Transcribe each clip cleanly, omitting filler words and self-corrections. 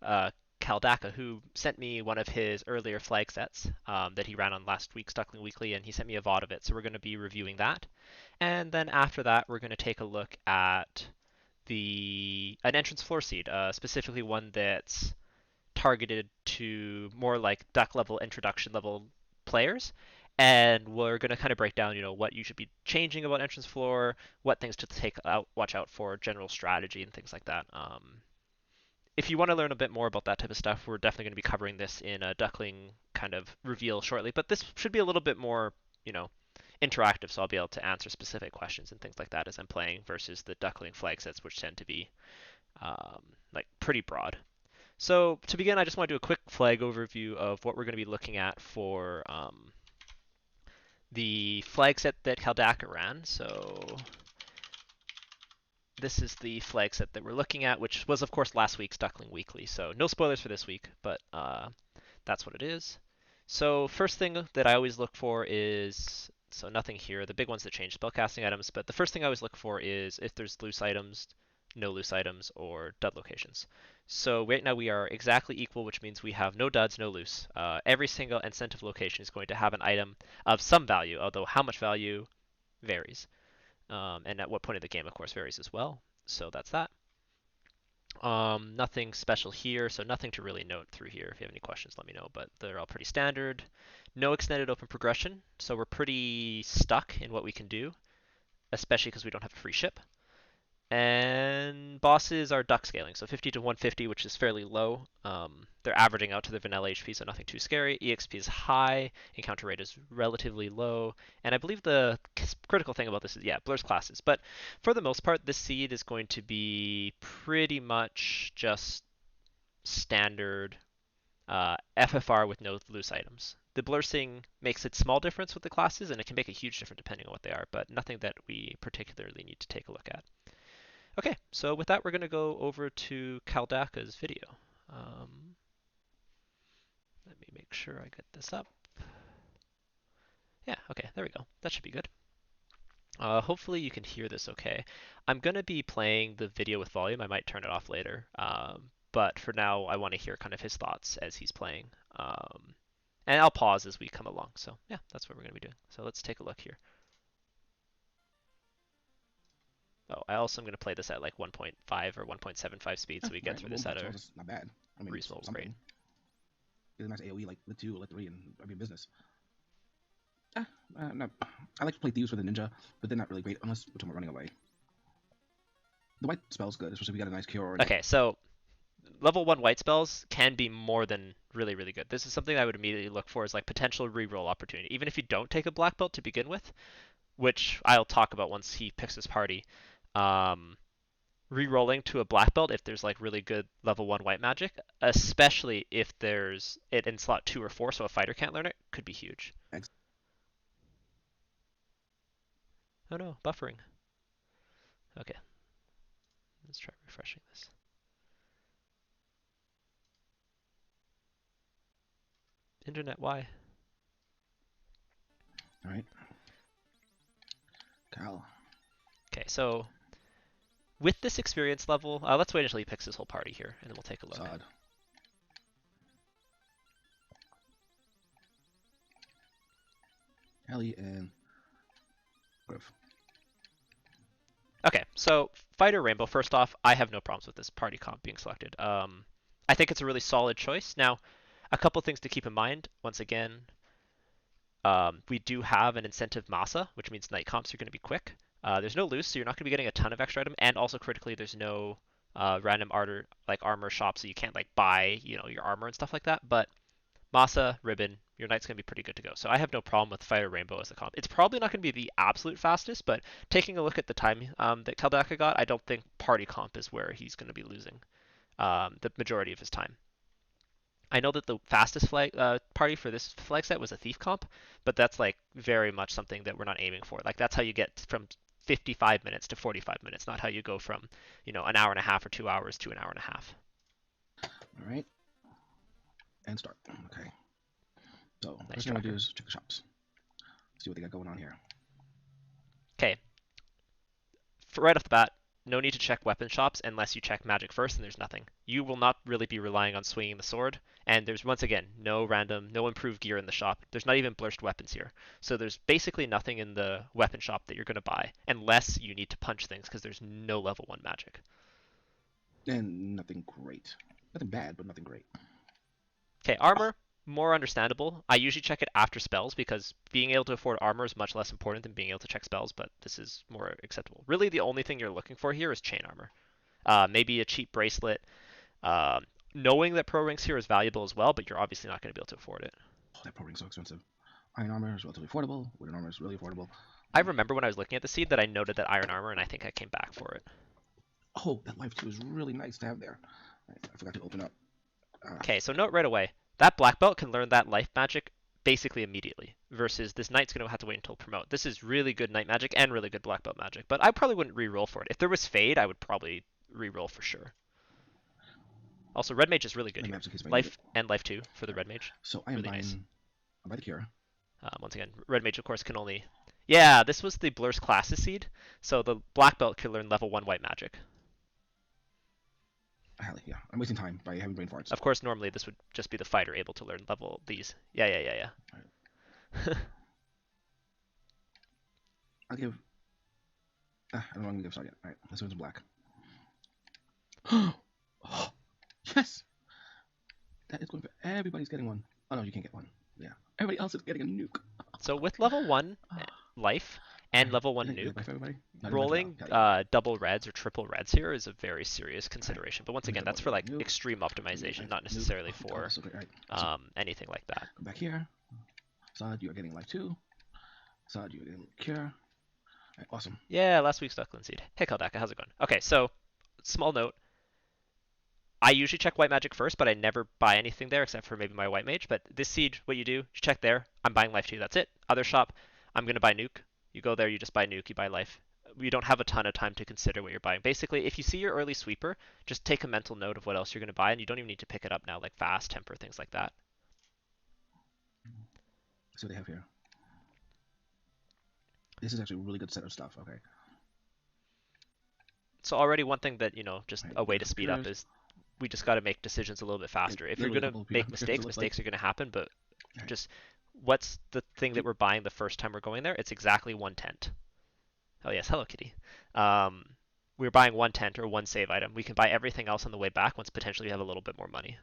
Kaldaka, who sent me one of his earlier flag sets that he ran on last week's Duckling Weekly, and he sent me a VOD of it. So we're going to be reviewing that. And then after that, we're going to take a look at an entrance floor seed, specifically one that's targeted to more like duck level, introduction level players. And we're going to kind of break down, what you should be changing about entrance floor, what things to watch out for, general strategy, and things like that. If you want to learn a bit more about that type of stuff, we're definitely going to be covering this in a Duckling kind of reveal shortly. But this should be a little bit more, interactive, so I'll be able to answer specific questions and things like that as I'm playing versus the Duckling flag sets, which tend to be like pretty broad. So to begin, I just want to do a quick flag overview of what we're going to be looking at for the flag set that Kaldaka ran. So this is the flag set that we're looking at, which was, of course, last week's Duckling Weekly. So no spoilers for this week, but that's what it is. So first thing that I always look for is, so nothing here, the big ones that change spellcasting items, but the first thing I always look for is if there's loose items, no loose items, or dud locations. So right now we are exactly equal, which means we have no duds, no loose. Every single incentive location is going to have an item of some value, although how much value varies. And at what point in the game, of course, varies as well. So that's that. Nothing special here, so nothing to really note through here. If you have any questions, let me know, but they're all pretty standard. No extended open progression, so we're pretty stuck in what we can do, especially because we don't have a free ship. And bosses are duck scaling, so 50 to 150, which is fairly low. They're averaging out to their vanilla HP, so nothing too scary. EXP is high, encounter rate is relatively low, and I believe the critical thing about this is, yeah, blurs classes. But for the most part, this seed is going to be pretty much just standard FFR with no loose items. The blursing makes a small difference with the classes, and it can make a huge difference depending on what they are, but nothing that we particularly need to take a look at. Okay, so with that, we're going to go over to Kaldaka's video. Um, Let me make sure I get this up. Yeah, okay, there we go. That should be good. Hopefully you can hear this okay. I'm going to be playing the video with volume. I might turn it off later. But for now, I want to hear kind of his thoughts as he's playing. And I'll pause as we come along. So yeah, that's what we're going to be doing. So let's take a look here. Oh, I also am going to play this at like 1.5 or 1.75 speed so we get Right, through well, this at a it's not bad. I mean, it's reasonable rate. something. Get a nice AOE like the 2, like 3, and I'd be in business. No. I like to play Thieves with a Ninja, but they're not really great unless we're talking about running away. The white spell's good, especially if we got a nice cure. Okay, so level 1 white spells can be more than really, really good. This is something I would immediately look for as like potential reroll opportunity. Even if you don't take a black belt to begin with, which I'll talk about once he picks his party, um, rerolling to a black belt if there's like really good level 1 white magic, especially if there's it in slot 2 or 4 so a fighter can't learn it, could be huge. Oh no, buffering. Okay, let's try refreshing this. Internet, why? Alright. Cal. Okay, so with this experience level, let's wait until he picks his whole party here, and then we'll take a look. Sod. Ellie and Griff. Okay, so Fighter Rainbow, first off, I have no problems with this party comp being selected. I think it's a really solid choice. Now, a couple things to keep in mind. Once again, we do have an incentive Masa, which means night comps are going to be quick. There's no loose, so you're not going to be getting a ton of extra item, and also critically, there's no random armor shop, so you can't like buy your armor and stuff like that. But Masa, Ribbon, your knight's going to be pretty good to go. So I have no problem with Fire Rainbow as a comp. It's probably not going to be the absolute fastest, but taking a look at the time that Kaldaka got, I don't think party comp is where he's going to be losing the majority of his time. I know that the fastest flag party for this flag set was a thief comp, but that's like very much something that we're not aiming for. Like that's how you get from 55 minutes to 45 minutes, not how you go from an hour and a half or 2 hours to an hour and a half. All right. And start. Okay. So Nice first thing I do is check the shops. See what they got going on here. Okay. Right off the bat, no need to check weapon shops unless you check magic first, and there's nothing. You will not really be relying on swinging the sword, and there's once again no random, no improved gear in the shop. There's not even blurst weapons here, so there's basically nothing in the weapon shop that you're going to buy unless you need to punch things because there's no level 1 magic. And nothing great. Nothing bad, but nothing great. Okay, armor, more understandable. I usually check it after spells because being able to afford armor is much less important than being able to check spells, but this is more acceptable. Really, the only thing you're looking for here is chain armor. Maybe a cheap bracelet. Um, Knowing that pro ranks here is valuable as well, but you're obviously not going to be able to afford it. Oh, that pro ring's so expensive. Iron armor is relatively affordable. Wooden armor is really affordable. I remember when I was looking at the seed that I noted that iron armor, and I think I came back for it. Oh, that life 2 is really nice to have there. I forgot to open up. Okay, so note right away, that black belt can learn that life magic basically immediately, versus this knight's going to have to wait until promote. This is really good knight magic and really good black belt magic, but I probably wouldn't re-roll for it. If there was fade, I would probably re-roll for sure. Also, red mage is really good here. Life and life 2 for the red mage. So I am really buying. nice. I'll buy the cure. Once again, red mage of course can only. Yeah, this was the Blur's classes seed, so the black belt can learn level 1 white magic. Hell yeah, I'm wasting time by having brain farts. Of course, normally this would just be the fighter able to learn level these. Yeah. Right. I'll give. I don't know I'm gonna give. Sorry yet. All right, let's do some black. Oh, yes! That is going for everybody's getting one. Oh no, you can't get one. Yeah, everybody else is getting a nuke. So with level 1 life and Right. level 1 Is it nuke, for everybody? Not rolling even yeah. double reds or triple reds here is a very serious consideration. But once Let me again, double that's for like nuke. extreme optimization, not Nuke. necessarily Oh, for that's so great. All right. So anything like that. come back here. Sod, you are getting life 2. Sod, you are getting cure. All right, awesome. Yeah, last week's Duckland Seed. Hey Kaldaka, how's it going? Okay, so small note. I usually check white magic first, but I never buy anything there except for maybe my white mage. But this seed, what you do, you check there. I'm buying life 2. That's it. Other shop, I'm gonna buy nuke. You go there, you just buy nuke, you buy life. You don't have a ton of time to consider what you're buying. Basically, if you see your early sweeper, just take a mental note of what else you're gonna buy, and you don't even need to pick it up now, like fast, temper, things like that. See what they have here. This is actually a really good set of stuff. Okay. So already one thing that, just Right, a way to speed up is we just got to make decisions a little bit faster. If you're going to make mistakes, mistakes are going to happen, but Right. just what's the thing that we're buying the first time we're going there? It's exactly 1 tent. Oh yes, hello kitty. We're buying 1 tent or 1 save item. We can buy everything else on the way back once potentially we have a little bit more money.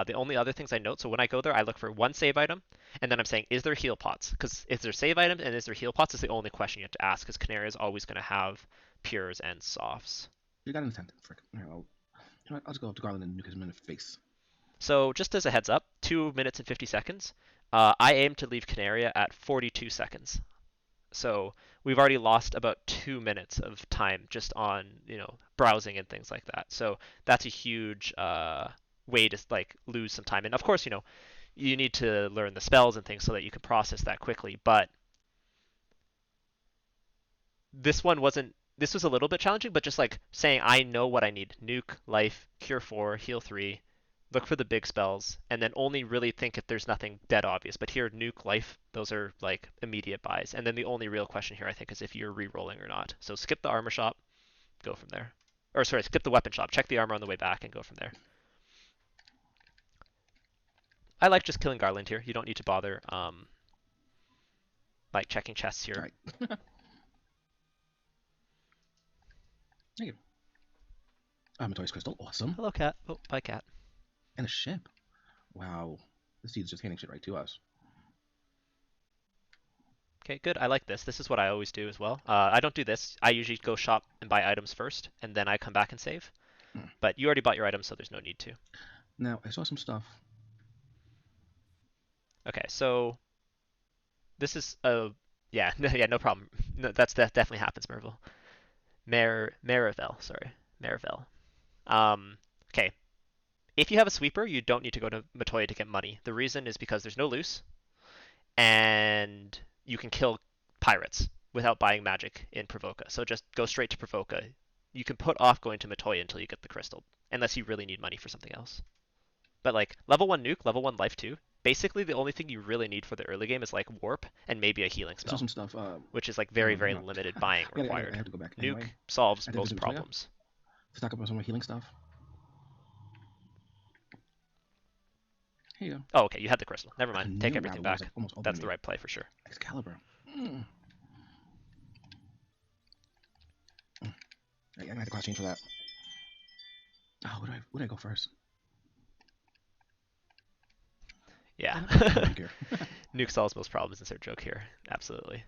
The only other things I note, so when I go there, I look for 1 save item, and then I'm saying, is there heal pots? Because is there save items and is there heal pots is the only question you have to ask, because Canary is always going to have pures and softs. You got an intent. Frick. Here, I'll just go up to Garland and nuke him in the face. So just as a heads up, 2 minutes and 50 seconds. I aim to leave Canaria at 42 seconds. So we've already lost about 2 minutes of time just on browsing and things like that. So that's a huge way to like lose some time. And of course, you need to learn the spells and things so that you can process that quickly. But this one wasn't. This was a little bit challenging, but just like saying I know what I need: nuke, life, cure 4, heal 3. Look for the big spells, and then only really think if there's nothing dead obvious. But here, nuke, life, those are like immediate buys. And then the only real question here, I think, is if you're re-rolling or not. So skip the armor shop, go from there. Or sorry, skip the weapon shop, check the armor on the way back, and go from there. I like just killing Garland here. You don't need to bother like checking chests here. All right. Thank you. Matoi's crystal, awesome. Hello, cat. Oh, bye, cat. And a ship. Wow. This seed's just handing shit right to us. Okay, good. I like this. This is what I always do as well. I don't do this. I usually go shop and buy items first, and then I come back and save. But you already bought your items, so there's no need to. Now, I saw some stuff. Okay, so this is yeah, no problem. No, that definitely happens, Merville. Marivel, sorry, Marivel. Okay. If you have a sweeper, you don't need to go to Matoya to get money. The reason is because there's no loose, and you can kill pirates without buying magic in Provoca. So just go straight to Provoca. You can put off going to Matoya until you get the crystal, unless you really need money for something else. But like level 1 nuke, level 1 life 2, Basically, the only thing you really need for the early game is like warp and maybe a healing I saw spell, some stuff. which is like Never very, mind. Never very mind. limited buying I required. have to go back Nuke anyway. solves I did most visit Toya problems. to talk about some of my healing stuff. Here you go. Oh, okay, you had the crystal. Never I mind. Take knew everything Rattler was back. like almost open That's to the me. right play for sure. Excalibur. Mm. Mm. I'm gonna have to class change for that. Oh, where do I go first? Yeah. Here. Nuke solves most problems, insert joke here. Absolutely.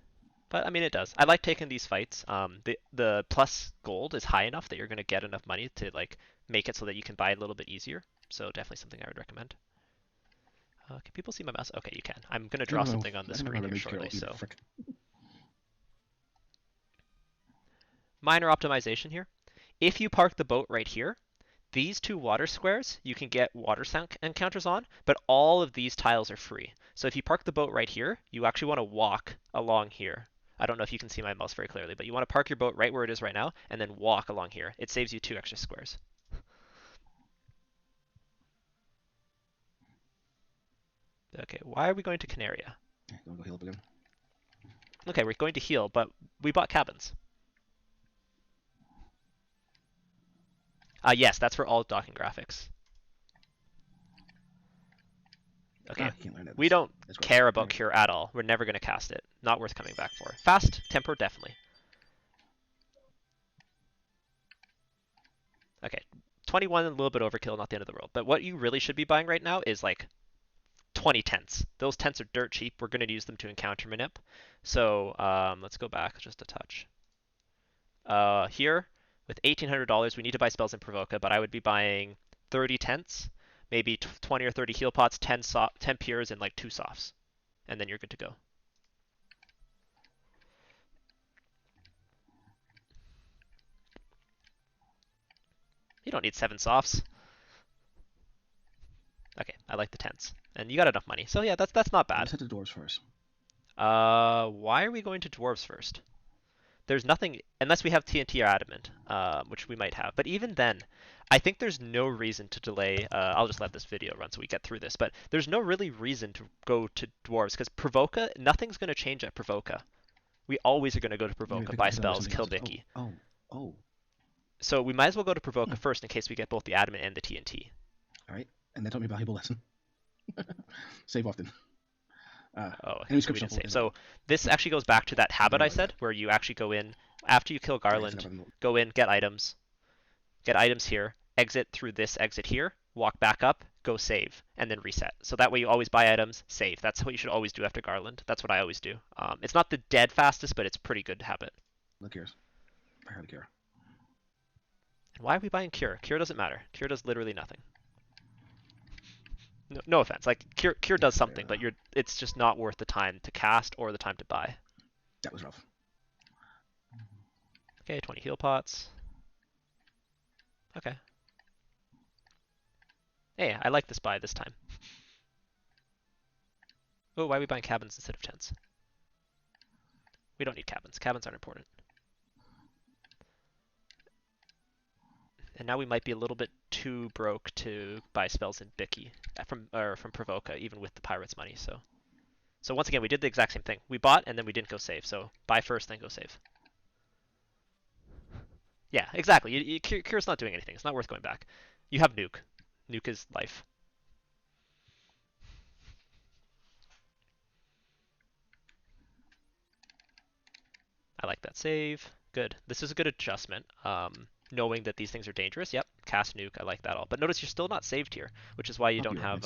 But I mean, it does. I like taking these fights. The plus gold is high enough that you're gonna get enough money to like make it so that you can buy a little bit easier. So definitely something I would recommend. Can people see my mouse? Okay, you can. I'm gonna draw something on the I don't know screen how to here make Carol shortly. either. So Frick. minor optimization here. If you park the boat right here, these two water squares you can get water sound encounters on, but all of these tiles are free. So if you park the boat right here, you actually want to walk along here. I don't know if you can see my mouse very clearly, but you want to park your boat right where it is right now and then walk along here. It saves you 2 extra squares. Okay, why are we going to Canaria? Don't go heal up again. Okay, we're going to heal, but we bought cabins. Yes, that's for all docking graphics. Okay, Can't learn that. we don't That's care about right. Cure at all. We're never going to cast it. Not worth coming back for. Fast, tempo, definitely. Okay, 21, a little bit overkill, not the end of the world. But what you really should be buying right now is like 20 tents. Those tents are dirt cheap. We're going to use them to encounter Manip. So let's go back just a touch. Here, with $1,800, we need to buy spells in Provoca, but I would be buying 30 tents, maybe 20 or 30 heal pots, 10 pures, and like 2 softs. And then you're good to go. You don't need 7 softs. Okay, I like the tents. And you got enough money. So yeah, that's not bad. Let's head to the dwarves first. Why are we going to dwarves first? There's nothing, unless we have TNT or adamant, which we might have. But even then, I think there's no reason to delay. I'll just let this video run so we get through this. But there's no really reason to go to dwarves because Provoca, nothing's going to change at Provoca. We always are going to go to Maybe Provoca, pick up buy Isabella or spells, something kill else. Vicky. Oh. So we might as well go to Provoca Hmm. first in case we get both the adamant and the TNT. All right. And that taught me a valuable lesson. Save often. Oh, Enemy so script we didn't shuffle save. is So this actually goes back to that I don't habit know I about that. said, where you actually go in after you kill Garland, go in, get items here, exit through this exit here, walk back up, go save, and then reset. So that way you always buy items, save. That's what you should always do after Garland. That's what I always do. It's not the dead fastest, but it's pretty good habit. Look here. I hardly care. And why are we buying Cure? Cure doesn't matter. Cure does literally nothing. No offense. Like Cure does something, but it's just not worth the time to cast or the time to buy. That was rough. Okay, 20 heal pots. Okay. Hey, I like this buy this time. Oh, why are we buying cabins instead of tents? We don't need cabins. Cabins aren't important. And now we might be a little bit too broke to buy spells in Bicky from Provoca, even with the pirates' money. So once again, we did the exact same thing. We bought and then we didn't go save. So buy first, then go save. Yeah, exactly. Cure's not doing anything. It's not worth going back. You have Nuke. Nuke is life. I like that save. Good. This is a good adjustment. Knowing that these things are dangerous. Yep. Cast Nuke. I like that all. But notice you're still not saved here, which is why you don't have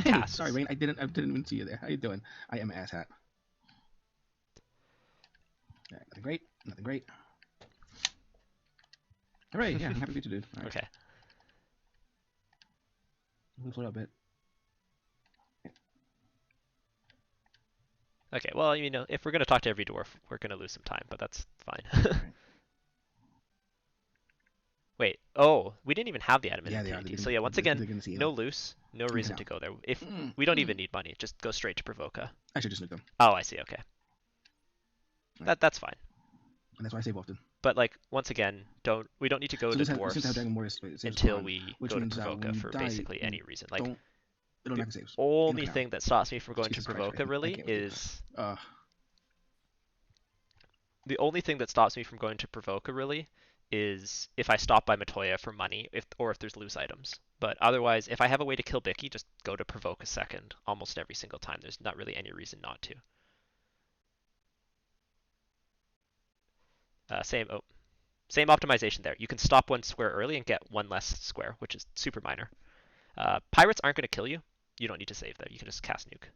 Hey, casts. sorry, Rain. I didn't even see you there. How you doing? I am asshat. All right, nothing great. Nothing great. Hooray! Yeah, I'm happy to meet you, dude. All right. Okay. I'm gonna float out a bit. Okay, well, you know, if we're going to talk to every dwarf, we're going to lose some time, but that's fine. Right. Wait, oh, we didn't even have the adamant Yeah, in they are. TNT. So yeah, once again, See no loose, no reason to go there. If we don't even need money, just go straight to Provoca. I should just nuke them. Oh, I see. Okay, Right. That's fine. And that's why I save often. But like once again, we don't need to go to dwarfs Dragon Warriors until we which go to means, Provoca when you for die, basically any reason. Like don't It The automatically saves in the only canal. thing that stops me from going to Jesus Christ, Provoca I really can't with you. is Uh, the only thing that stops me from going to Provoca really is if I stop by Matoya for money, if there's loose items. But otherwise, if I have a way to kill Bicky, just go to Provoca second almost every single time. There's not really any reason not to. Same optimization there. You can stop one square early and get one less square, which is super minor. Pirates aren't going to kill you. You don't need to save there. You can just cast nuke.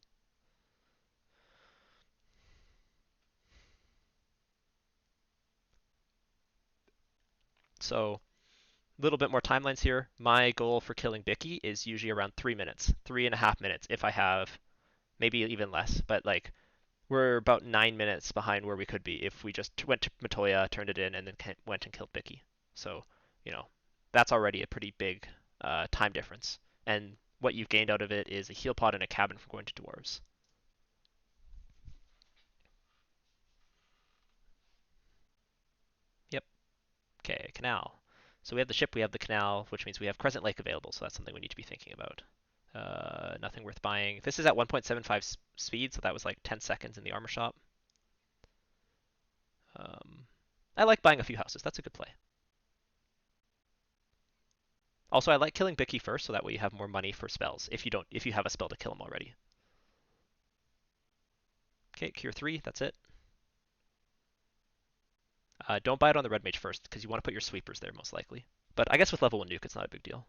So a little bit more timelines here. My goal for killing Bicky is usually around 3 minutes, 3.5 minutes if I have, maybe even less. But like we're about 9 minutes behind where we could be if we just went to Matoya, turned it in, and then went and killed Bicky. So you know that's already a pretty big time difference. And what you've gained out of it is a heal pod and a cabin from going to dwarves. Yep. Okay, canal. So we have the ship, we have the canal, which means we have Crescent Lake available, so that's something we need to be thinking about. Nothing worth buying. This is at 1.75 speed, so that was like 10 seconds in the armor shop. Um, I like buying a few houses. That's a good play. Also, I like killing Bicky first, so that way you have more money for spells if you have a spell to kill him already. Okay, Cure 3, that's it. Don't buy it on the Red Mage first, because you want to put your sweepers there most likely. But I guess with level 1 nuke, it's not a big deal.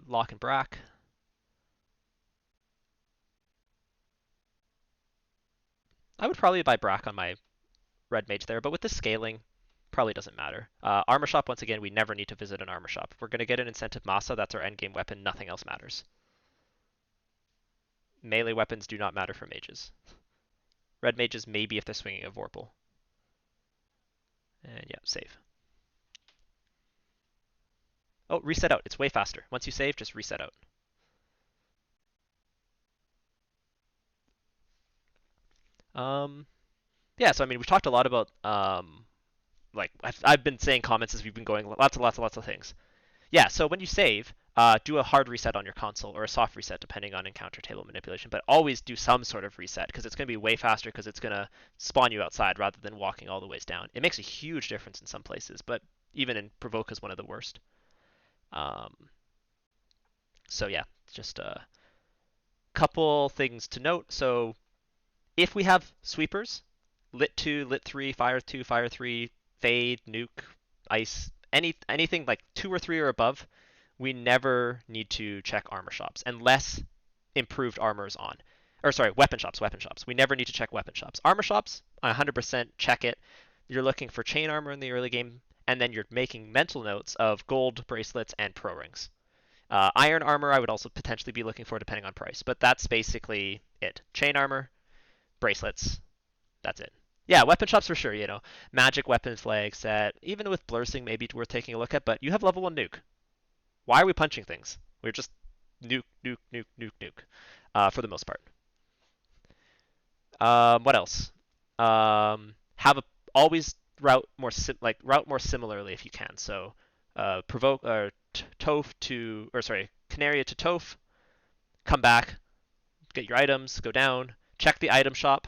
Lock and Brack. I would probably buy Brack on my Red Mage there, but with the scaling, probably doesn't matter. Armor shop, once again, we never need to visit an armor shop. If we're going to get an incentive Masa, that's our endgame weapon. Nothing else matters. Melee weapons do not matter for mages. Red mages maybe if they're swinging a Vorpal. And yeah, save. Oh, reset out. It's way faster. Once you save, just reset out. Um, yeah, so I mean, we've talked a lot about like I've been saying comments as we've been going, lots and lots and lots of things. Yeah, so when you save, do a hard reset on your console or a soft reset depending on encounter table manipulation, but always do some sort of reset because it's going to be way faster because it's going to spawn you outside rather than walking all the ways down. It makes a huge difference in some places, but even in Provoke is one of the worst. Um, so yeah, just a couple things to note. So if we have sweepers, lit 2, lit 3, fire 2, fire 3, fade, nuke, ice, anything like 2 or 3 or above, we never need to check armor shops unless improved armor is on. Or sorry, weapon shops, weapon shops. We never need to check weapon shops. Armor shops, 100% check it. You're looking for chain armor in the early game, and then you're making mental notes of gold bracelets and pro rings. Iron armor, I would also potentially be looking for depending on price, but that's basically it. Chain armor, bracelets, that's it. Yeah, weapon shops for sure. Magic weapon flag set. Even with Blursing, maybe worth taking a look at. But you have level 1 nuke. Why are we punching things? We're just nuke, nuke, nuke, nuke, nuke, for the most part. What else? Have a always route more similarly if you can. So, provoke or Toph to or sorry, Canaria to Toph. Come back, get your items, go down, check the item shop.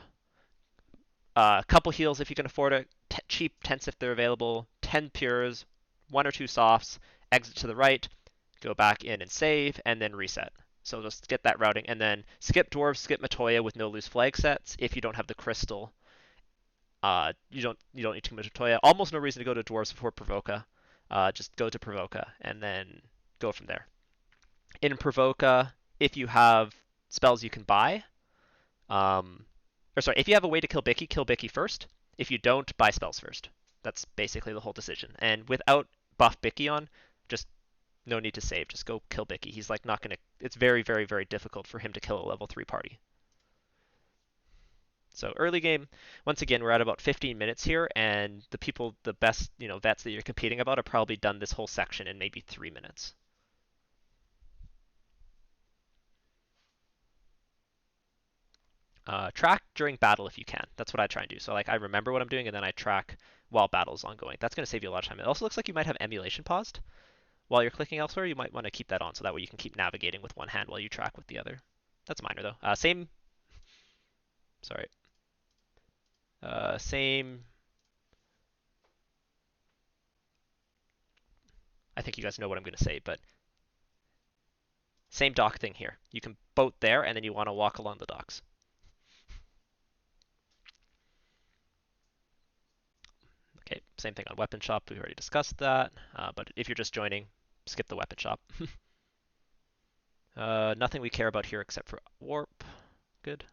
Couple heals if you can afford it. Cheap tents if they're available. 10 pures, 1 or 2 softs. Exit to the right, go back in and save, and then reset. So just get that routing, and then skip dwarves, skip Matoya with no loose flag sets if you don't have the crystal. You don't need to Matoya. Almost no reason to go to dwarves before Provoca. Just go to Provoca and then go from there. In Provoca, if you have spells you can buy, or sorry, if you have a way to kill Bicky first. If you don't, buy spells first. That's basically the whole decision. And without buff Bicky on, just no need to save. Just go kill Bicky. He's like not gonna. It's very, very, very difficult for him to kill a level 3 party. So early game, once again, we're at about 15 minutes here, and the best vets that you're competing about, have probably done this whole section in maybe 3 minutes. Track during battle if you can. That's what I try and do. So like I remember what I'm doing, and then I track while battle's ongoing. That's going to save you a lot of time. It also looks like you might have emulation paused, while you're clicking elsewhere, you might want to keep that on so that way you can keep navigating with one hand while you track with the other. That's minor though. Same. Sorry. Same. I think you guys know what I'm going to say, but same dock thing here. You can boat there, and then you want to walk along the docks. Okay, same thing on weapon shop. We already discussed that. But if you're just joining, skip the weapon shop. Nothing we care about here except for warp. Good.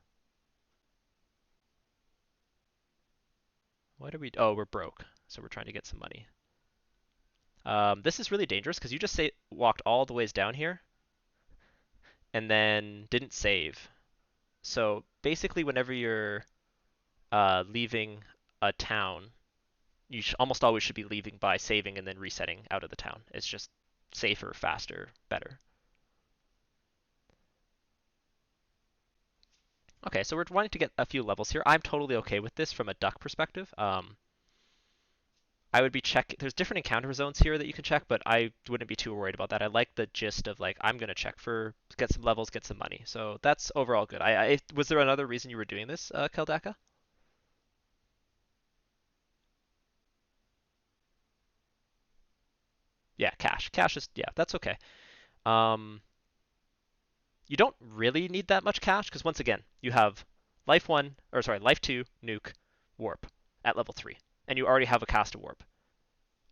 What are we? Oh, we're broke, so we're trying to get some money. This is really dangerous because you just walked all the ways down here and then didn't save. So basically, whenever you're leaving a town, you almost always should be leaving by saving and then resetting out of the town. It's just safer, faster, better. Okay, so we're wanting to get a few levels here. I'm totally okay with this from a duck perspective. I would be checking. There's different encounter zones here that you can check, but I wouldn't be too worried about that. I like the gist of like I'm gonna check for get some levels, get some money. So that's overall good. Was there another reason you were doing this, Kaldaka? Yeah, cash. Cash is yeah, that's okay. Um, you don't really need that much cash because once again, you have life 2, nuke, warp at level 3, and you already have a cast of warp.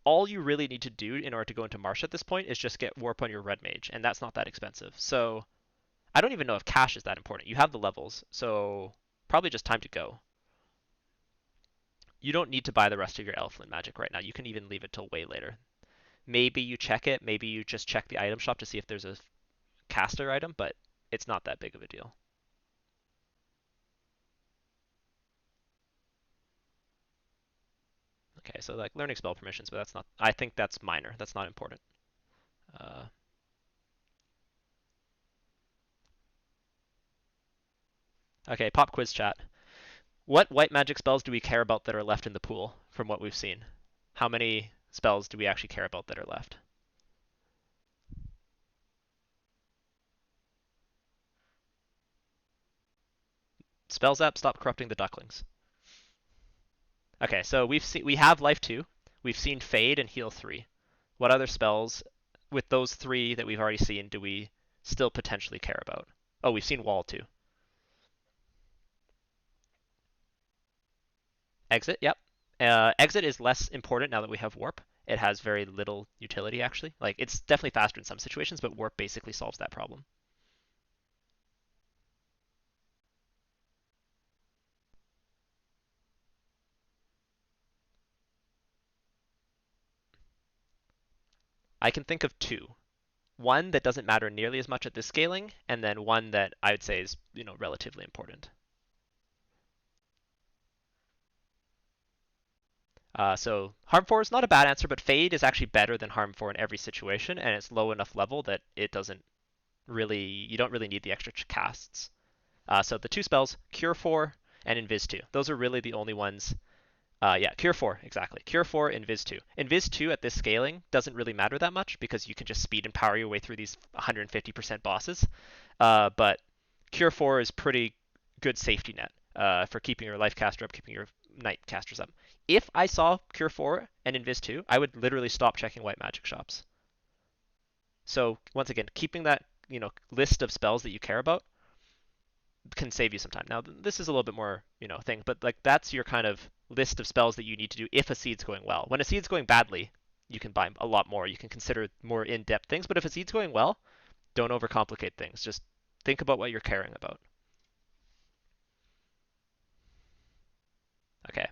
All you really need to do in order to go into Marsh at this point is just get warp on your red mage, and that's not that expensive. So I don't even know if cash is that important. You have the levels, so probably just time to go. You don't need to buy the rest of your Elfland magic right now. You can even leave it till way later. Maybe you check it. Maybe you just check the item shop to see if there's a caster item, but it's not that big of a deal. Okay, so like learning spell permissions, but that's not. I think that's minor. That's not important. Uh, okay, pop quiz chat. What white magic spells do we care about that are left in the pool from what we've seen? How many spells do we actually care about that are left? Spells app, stop corrupting the ducklings. Okay, so we have life 2. We've seen fade and heal 3. What other spells with those 3 that we've already seen do we still potentially care about? Oh, we've seen wall 2. Exit, yep. Exit is less important now that we have warp. It has very little utility actually. Like it's definitely faster in some situations, but warp basically solves that problem. I can think of 2. One that doesn't matter nearly as much at this scaling, and then one that I would say is, relatively important. So Harm 4 is not a bad answer, but Fade is actually better than Harm 4 in every situation, and it's low enough level that you don't really need the extra casts. So the 2 spells, Cure 4 and Invis 2. Those are really the only ones. Yeah, Cure 4, exactly. Cure 4, Invis 2. Invis 2 at this scaling doesn't really matter that much because you can just speed and power your way through these 150% bosses. But Cure 4 is pretty good safety net for keeping your life caster up, keeping your night casters up. If I saw Cure 4 and Invis 2, I would literally stop checking white magic shops. So once again, keeping that list of spells that you care about can save you some time. Now this is a little bit more thing, but like that's your kind of list of spells that you need to do if a seed's going well. When a seed's going badly, you can buy a lot more. You can consider more in-depth things, but if a seed's going well, don't overcomplicate things. Just think about what you're caring about. Okay.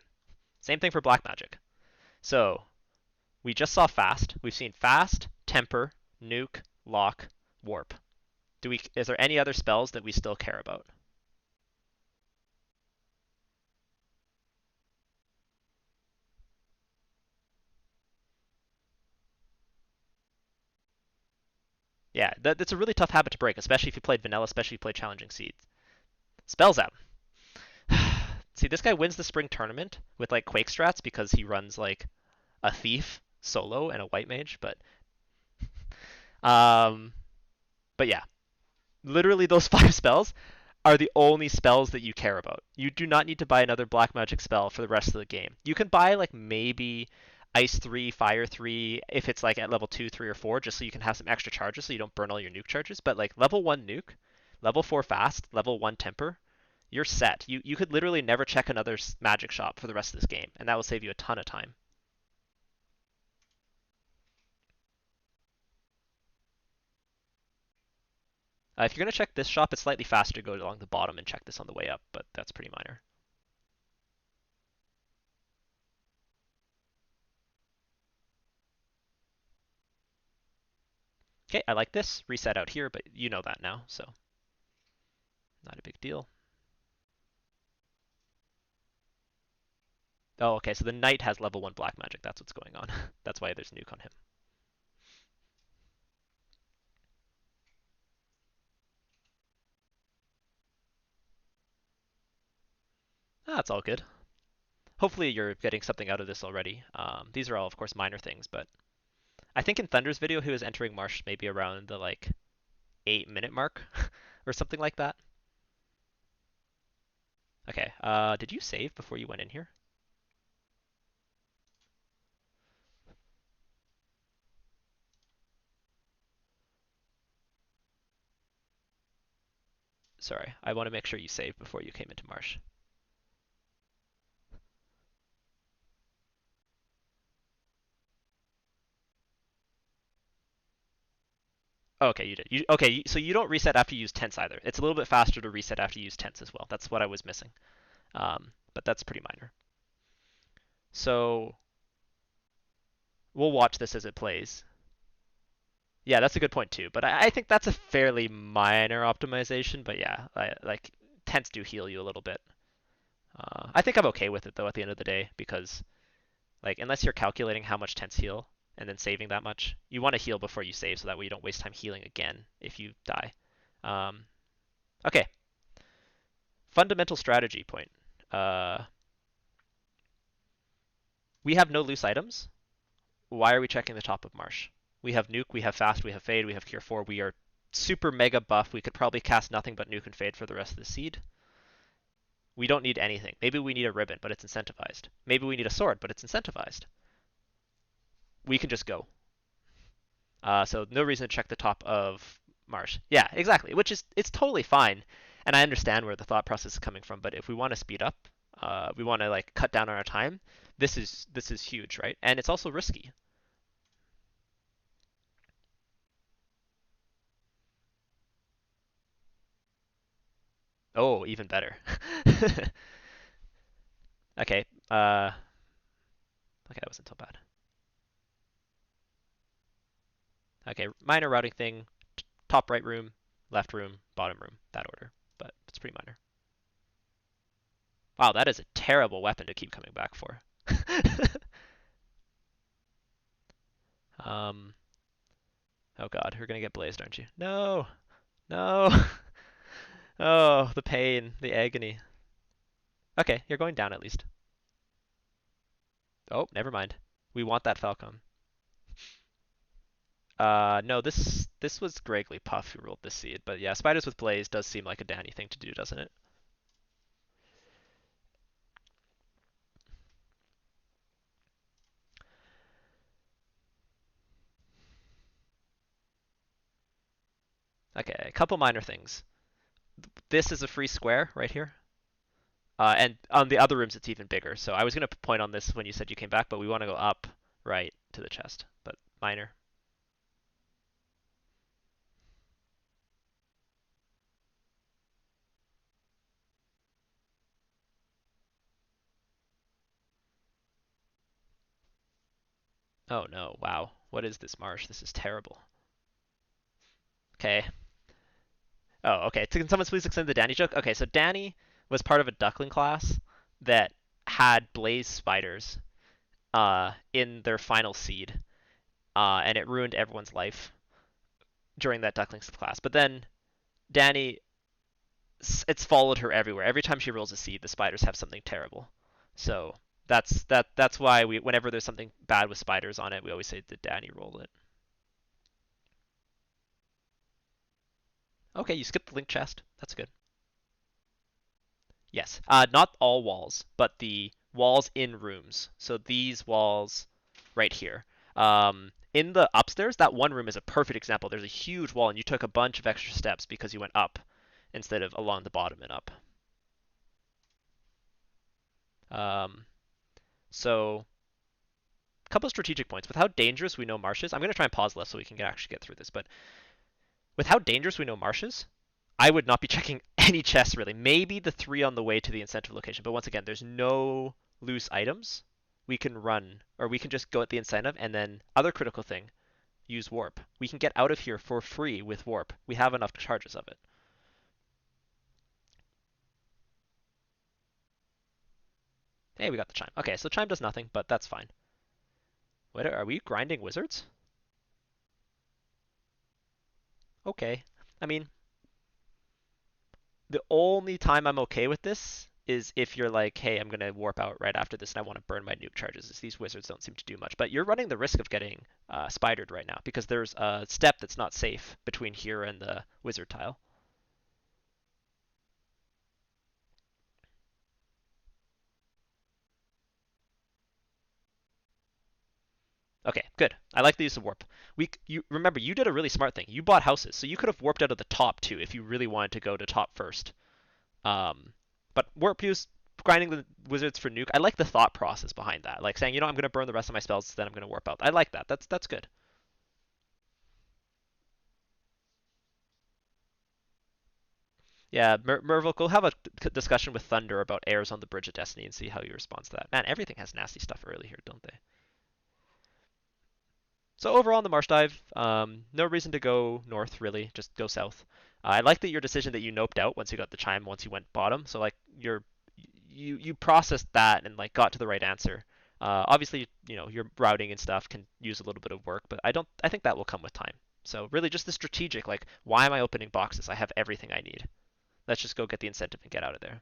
Same thing for black magic. So we just saw fast. We've seen fast, temper, nuke, lock, warp. Is there any other spells that we still care about? Yeah, that's a really tough habit to break, especially if you played vanilla, especially if you played challenging seeds. Spells out. See, this guy wins the spring tournament with like Quake strats because he runs like a thief solo and a white mage, but Um, but yeah, literally those 5 spells are the only spells that you care about. You do not need to buy another black magic spell for the rest of the game. You can buy like maybe Ice 3, Fire 3 if it's like at level 2, 3, or 4, just so you can have some extra charges so you don't burn all your nuke charges. But like level 1 nuke, level 4 fast, level 1 temper, you're set. You could literally never check another magic shop for the rest of this game, and that will save you a ton of time. If you're going to check this shop, it's slightly faster to go along the bottom and check this on the way up, but that's pretty minor. Okay, I like this. Reset out here, but you know that now, so not a big deal. Oh, okay, so the knight has level 1 black magic. That's what's going on. That's why there's nuke on him. That's all good. Hopefully you're getting something out of this already. These are all, of course, minor things, but I think in Thunder's video he was entering Marsh maybe around the like 8-minute mark or something like that. Okay, did you save before you went in here? Sorry, I want to make sure you saved before you came into Marsh. Oh, okay, you did. Okay, so you don't reset after you use tense either. It's a little bit faster to reset after you use tense as well. That's what I was missing. But that's pretty minor. So we'll watch this as it plays. Yeah, that's a good point too. But I think that's a fairly minor optimization. But yeah, like tense do heal you a little bit. I think I'm okay with it though at the end of the day because like unless you're calculating how much tense heal and then saving that much, you want to heal before you save so that way you don't waste time healing again if you die. Um, okay, fundamental strategy point. Uh, we have no loose items. Why are we checking the top of Marsh? We have Nuke, we have Fast, we have Fade, we have Cure 4. We are super mega buff. We could probably cast nothing but Nuke and Fade for the rest of the seed. We don't need anything. Maybe we need a ribbon, but it's incentivized. Maybe we need a sword, but it's incentivized. We can just go. So no reason to check the top of Marsh. Yeah, exactly. Which is it's totally fine, and I understand where the thought process is coming from. But if we want to speed up, we want to like cut down on our time. This is huge, right? And it's also risky. Oh, even better. Okay. Okay, that wasn't so bad. Okay, minor routing thing. Top right room, left room, bottom room. That order, but it's pretty minor. Wow, that is a terrible weapon to keep coming back for. um. Oh god, you're gonna get blazed, aren't you? No, no. Oh, the pain, the agony. Okay, you're going down at least. Oh, never mind. We want that Falcon. No, this was Greggly Puff who rolled this seed, but yeah, spiders with blaze does seem like a Danny thing to do, doesn't it? Okay, a couple minor things. This is a free square right here. And on the other rooms, it's even bigger. So I was going to point on this when you said you came back, but we want to go up right to the chest. But minor. Oh no, wow. What is this marsh? This is terrible. Okay. Oh, okay. Can someone please explain the Danny joke? Okay, so Danny was part of a duckling class that had blaze spiders in their final seed, and it ruined everyone's life during that ducklings class. But then Danny it's followed her everywhere. Every time she rolls a seed, the spiders have something terrible. So that's why we whenever there's something bad with spiders on it, we always say did Danny roll it. Okay, you skipped the link chest. That's good. Yes. Not all walls, but the walls in rooms. So these walls right here. In the upstairs, that one room is a perfect example. There's a huge wall, and you took a bunch of extra steps because you went up instead of along the bottom and up. Um, so, a couple of strategic points. With how dangerous we know Marsh is, I'm going to try and pause less so we can actually get through this, but with how dangerous we know Marsh is, I would not be checking any chests really. Maybe the three on the way to the incentive location, but once again, there's no loose items. We can run, or we can just go at the incentive, and then other critical thing, use warp. We can get out of here for free with warp. We have enough charges of it. Hey, we got the chime. Okay, so chime does nothing, but that's fine. What are we grinding wizards? Okay. I mean, the only time I'm okay with this is if you're like, hey, I'm gonna warp out right after this and I want to burn my nuke charges. As these wizards don't seem to do much, but you're running the risk of getting spidered right now because there's a step that's not safe between here and the wizard tile. Okay, good. I like the use of warp. You remember you did a really smart thing. You bought houses, so you could have warped out of the top too if you really wanted to go to top first. Um, but warp use, grinding the wizards for nuke. I like the thought process behind that. Like saying, I'm gonna burn the rest of my spells, then I'm gonna warp out. I like that. That's good. Yeah, Mervil, go have a discussion with Thunder about airs on the Bridge of Destiny and see how he responds to that. Man, everything has nasty stuff early here, don't they? So overall in the Marsh Dive, no reason to go north really, just go south. I like that your decision that you noped out once you got the chime, once you went bottom. So like you processed that and like got to the right answer. Obviously, your routing and stuff can use a little bit of work, but I think that will come with time. So really just the strategic, like why am I opening boxes? I have everything I need. Let's just go get the incentive and get out of there.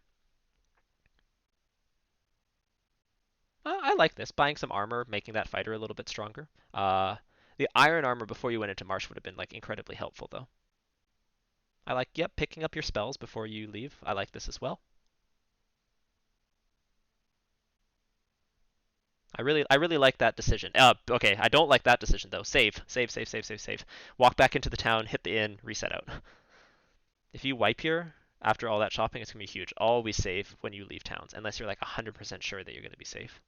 I like this. Buying some armor, making that fighter a little bit stronger. The iron armor before you went into Marsh would have been like incredibly helpful though. I like, yep, picking up your spells before you leave. I like this as well. I really like that decision. Okay, I don't like that decision though. Save, save, save, save, save, save. Walk back into the town, hit the inn, reset out. If you wipe here after all that shopping, it's gonna be huge. Always save when you leave towns, unless you're like 100% sure that you're gonna be safe.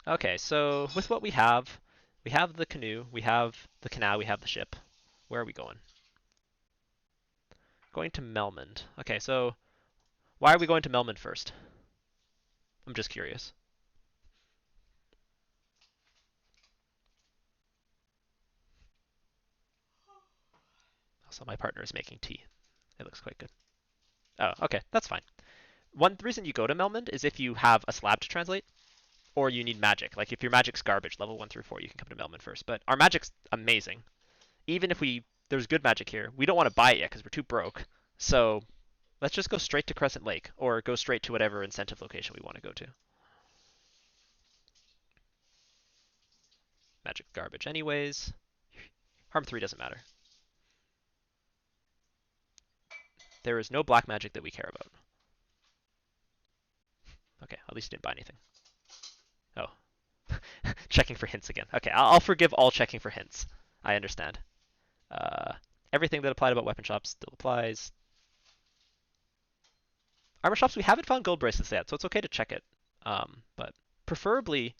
Okay, so with what we have the canoe, we have the canal, we have the ship. Where are we going? Going to Melmond. Okay, so why are we going to Melmond first? I'm just curious. Also, my partner is making tea. It looks quite good. Oh, okay, that's fine. One reason you go to Melmond is if you have a slab to translate, or you need magic. Like if your magic's garbage, level 1 through 4, you can come to Melmond first. But our magic's amazing. Even if there's good magic here, we don't want to buy it yet because we're too broke. So let's just go straight to Crescent Lake, or go straight to whatever incentive location we want to go to. Magic garbage anyways. Harm 3 doesn't matter. There is no black magic that we care about. Okay, at least you didn't buy anything. Oh. Checking for hints again. Okay, I'll forgive all checking for hints. I understand. Uh, Everything that applied about weapon shops still applies. Armor shops, we haven't found gold bracelets yet, so it's okay to check it. But preferably,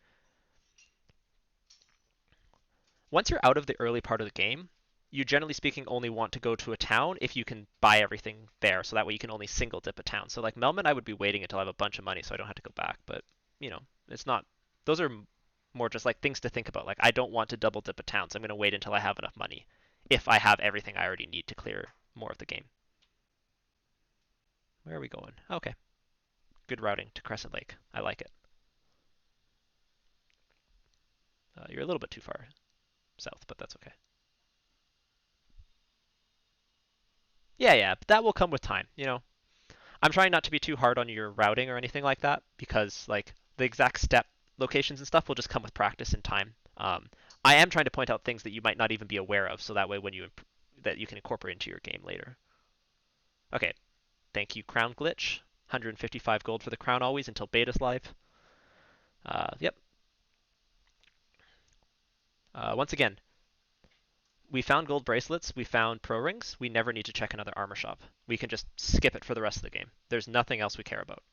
once you're out of the early part of the game, you generally speaking only want to go to a town if you can buy everything there, so that way you can only single dip a town. So like Melman, I would be waiting until I have a bunch of money so I don't have to go back. But it's not. Those are more just like things to think about. Like I don't want to double dip a town, so I'm going to wait until I have enough money if I have everything I already need to clear more of the game. Where are we going? Okay, good routing to Crescent Lake. I like it. You're a little bit too far south, but that's okay. Yeah, yeah, but that will come with time. I'm trying not to be too hard on your routing or anything like that because like the exact step locations and stuff will just come with practice and time. I am trying to point out things that you might not even be aware of, so that way when you that you can incorporate into your game later. Okay, thank you, Crown Glitch. 155 gold for the crown always until beta's live. Yep. Once again, we found gold bracelets, we found pro rings. We never need to check another armor shop. We can just skip it for the rest of the game. There's nothing else we care about.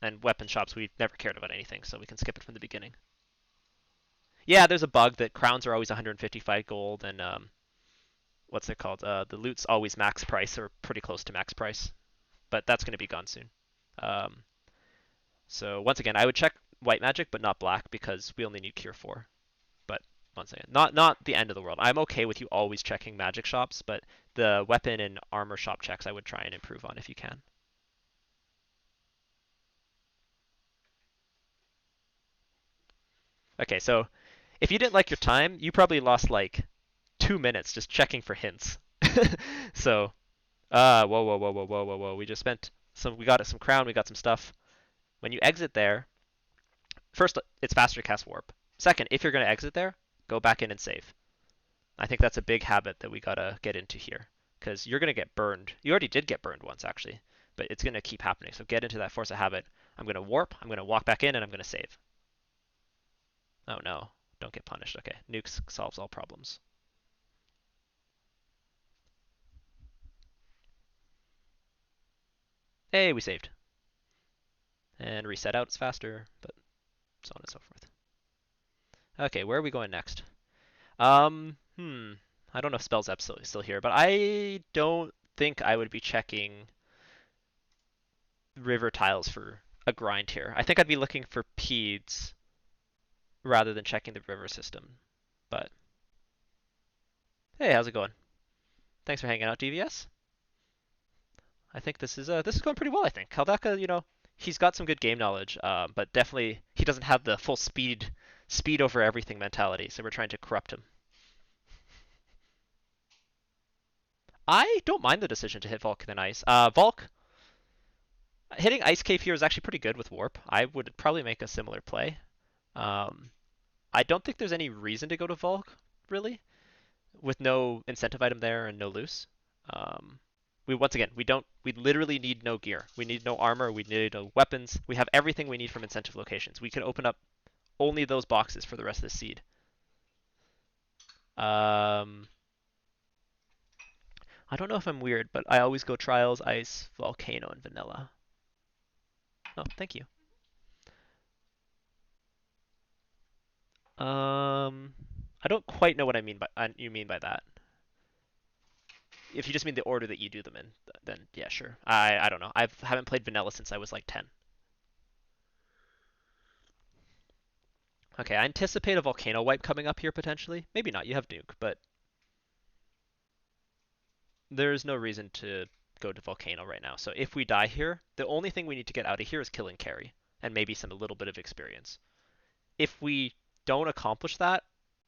And weapon shops, we never cared about anything, so we can skip it from the beginning. Yeah, there's a bug that crowns are always 155 gold, and what's it called? The loot's always max price or pretty close to max price, but that's going to be gone soon. Um, so once again, I would check white magic, but not black because we only need cure 4. But once again, not the end of the world. I'm okay with you always checking magic shops, but the weapon and armor shop checks I would try and improve on if you can. Okay, so if you didn't like your time, you probably lost like 2 minutes just checking for hints. So, whoa, whoa, whoa, whoa, whoa, whoa, whoa. We just spent some. We got some crown. We got some stuff. When you exit there, first it's faster to cast warp. Second, if you're gonna exit there, go back in and save. I think that's a big habit that we gotta get into here because you're gonna get burned. You already did get burned once actually, but it's gonna keep happening. So get into that force of habit. I'm gonna warp. I'm gonna walk back in and I'm gonna save. Oh no, don't get punished. Okay, nukes solves all problems. Hey, we saved. And reset out, it's faster, but so on and so forth. Okay, where are we going next? I don't know if spell's absolutely still here, but I don't think I would be checking river tiles for a grind here. I think I'd be looking for peds rather than checking the river system. But hey, how's it going? Thanks for hanging out, DVS. I think this is going pretty well. I think Kaldaka, he's got some good game knowledge, but definitely he doesn't have the full speed over everything mentality. So we're trying to corrupt him. I don't mind the decision to hit Volk than Ice. Volk hitting Ice Cave here is actually pretty good with Warp. I would probably make a similar play. Um, I don't think there's any reason to go to Volk really, with no incentive item there and no loose. Um, we once again we literally need no gear. We need no armor. We need no weapons. We have everything we need from incentive locations. We can open up only those boxes for the rest of the seed. Um, I don't know if I'm weird, but I always go Trials, Ice, Volcano, and Vanilla. Oh, thank you. I don't quite know what you mean by that. If you just mean the order that you do them in, then yeah, sure. I don't know. I haven't played Vanilla since I was like 10. Okay, I anticipate a volcano wipe coming up here potentially. Maybe not. You have Nuke, but there's no reason to go to volcano right now. So if we die here, the only thing we need to get out of here is killing carry and maybe some a little bit of experience. If we don't accomplish that,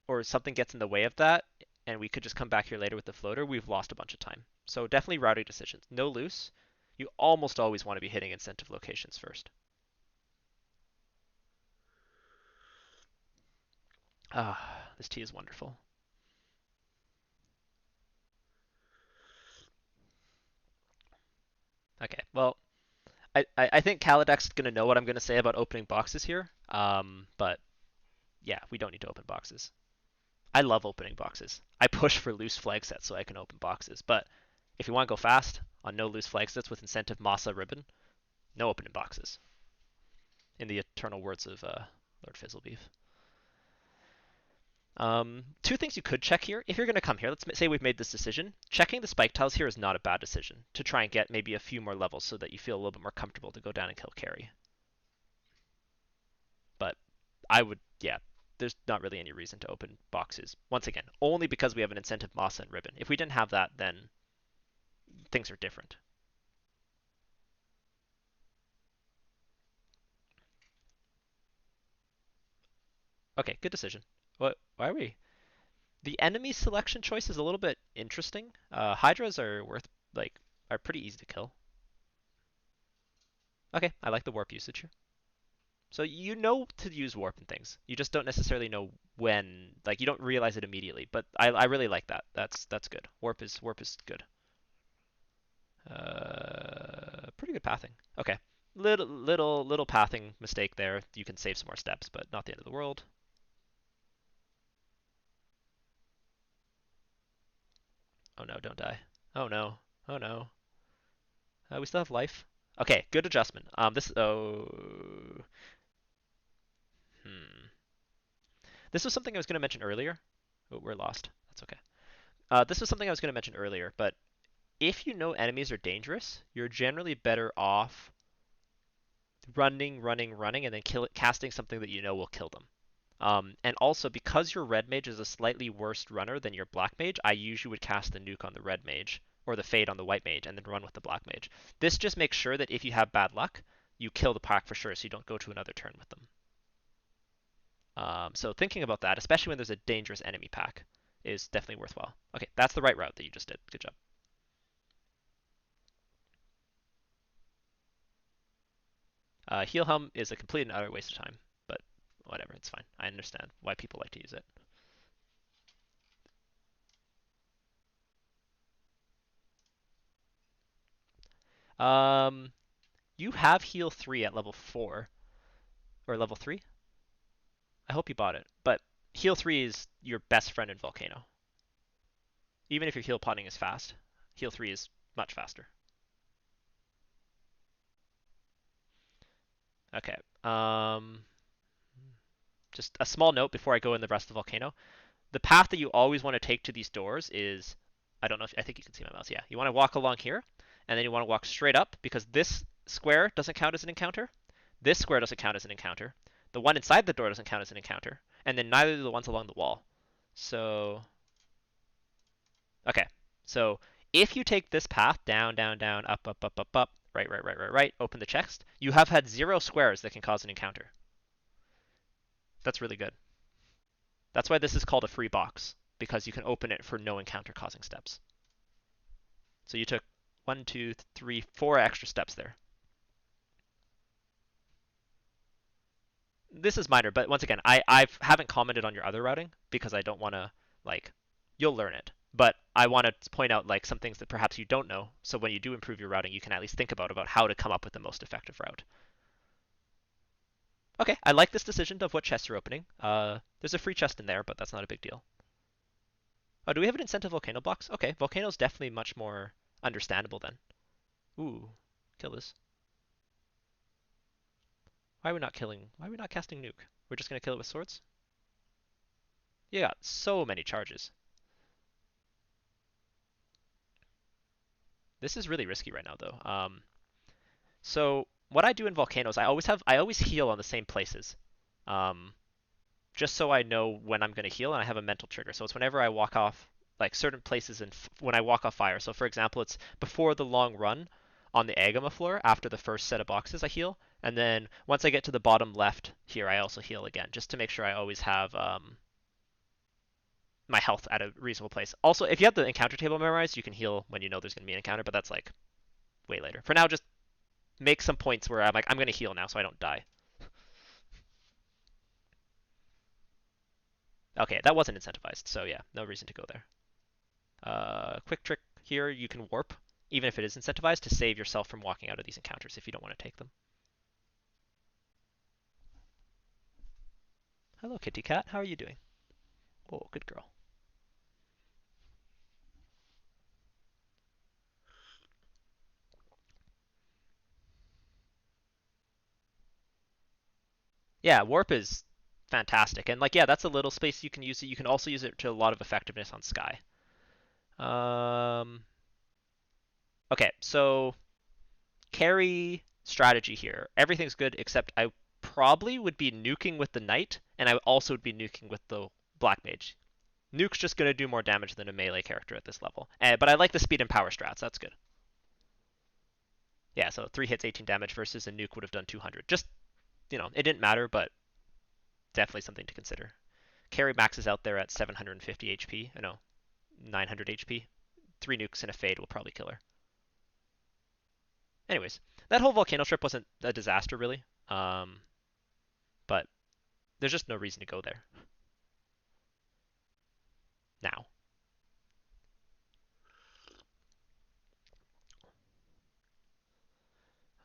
or something gets in the way of that, and we could just come back here later with the floater, we've lost a bunch of time. So definitely routing decisions. No loose. You almost always want to be hitting incentive locations first. Ah, this tea is wonderful. Okay, well, I think Kaladak's going to know what I'm going to say about opening boxes here. But yeah, we don't need to open boxes. I love opening boxes. I push for loose flag sets so I can open boxes. But if you want to go fast on no loose flag sets with incentive Masa ribbon, no opening boxes. In the eternal words of Lord Fizzlebeef. Two things you could check here. If you're going to come here, let's say we've made this decision. Checking the spike tiles here is not a bad decision to try and get maybe a few more levels so that you feel a little bit more comfortable to go down and kill carry. But I would, yeah, there's not really any reason to open boxes. Once again, only because we have an incentive Masa and ribbon. If we didn't have that, then things are different. Okay, good decision. What? Why are we? The enemy selection choice is a little bit interesting. Hydras are are pretty easy to kill. Okay, I like the warp usage here. So you know to use warp and things. You just don't necessarily know when. Like you don't realize it immediately. But I really like that. That's good. Warp is good. Pretty good pathing. Okay. Little pathing mistake there. You can save some more steps, but not the end of the world. Oh no, don't die. Oh no. Oh no. We still have life. Okay, good adjustment. Hmm. This was something I was going to mention earlier. Oh, we're lost. That's okay. This was something I was going to mention earlier, but if you know enemies are dangerous, you're generally better off running, and then casting something that you know will kill them. And also, because your red mage is a slightly worse runner than your black mage, I usually would cast the nuke on the red mage or the fade on the white mage and then run with the black mage. This just makes sure that if you have bad luck, you kill the pack for sure, so you don't go to another turn with them. So thinking about that, especially when there's a dangerous enemy pack, is definitely worthwhile. Okay, that's the right route that you just did. Good job. Heal hum is a complete and utter waste of time, but whatever, it's fine. I understand why people like to use it. Um, you have heal 3 at level 4 or level 3. I hope you bought it, but heal 3 is your best friend in Volcano. Even if your heal potting is fast, heal 3 is much faster. Okay. Just a small note before I go in the rest of Volcano. The path that you always want to take to these doors is, I don't know if I think you can see my mouse. Yeah, you want to walk along here, and then you want to walk straight up because this square doesn't count as an encounter. This square doesn't count as an encounter. The one inside the door doesn't count as an encounter, and then neither do the ones along the wall. So, okay. So if you take this path down, up, right, open the chest, you have had 0 squares that can cause an encounter. That's really good. That's why this is called a free box, because you can open it for no encounter causing steps. So you took 1, 2, 3, 4 extra steps there. This is minor, but once again, I haven't commented on your other routing because I don't want to, like, you'll learn it. But I want to point out like some things that perhaps you don't know, so when you do improve your routing, you can at least think about how to come up with the most effective route. Okay, I like this decision of what chests you're opening. There's a free chest in there, but that's not a big deal. Oh, do we have an incentive volcano box? Okay, volcano's definitely much more understandable then. Ooh, kill this. Why are we not killing? Why are we not casting nuke? We're just gonna kill it with swords? You got so many charges. This is really risky right now though. So what I do in volcanoes, I always heal on the same places. Um, just so I know when I'm gonna heal and I have a mental trigger. So it's whenever I walk off like certain places and when I walk off fire. So for example, it's before the long run on the Agama floor after the first set of boxes I heal, and then once I get to the bottom left here, I also heal again, just to make sure I always have my health at a reasonable place. Also, if you have the encounter table memorized, you can heal when you know there's going to be an encounter, but that's like way later. For now, just make some points where I'm like, I'm going to heal now so I don't die. Okay, that wasn't incentivized, so yeah, no reason to go there. Quick trick here, you can warp, even if it is incentivized, to save yourself from walking out of these encounters if you don't want to take them. Hello, kitty cat. How are you doing? Oh, good girl. Yeah, warp is fantastic, and like yeah, that's a little space you can use it. You can also use it to a lot of effectiveness on Sky. Um, okay, so carry strategy here. Everything's good except I probably would be nuking with the knight, and I also would be nuking with the black mage. Nuke's just going to do more damage than a melee character at this level. But I like the speed and power strats. That's good. Yeah, so 3 hits, 18 damage versus a nuke would have done 200. Just, it didn't matter, but definitely something to consider. Carry maxes out there at 750 HP. I know, 900 HP. 3 nukes and a fade will probably kill her. Anyways, that whole volcano trip wasn't a disaster, really. There's just no reason to go there now.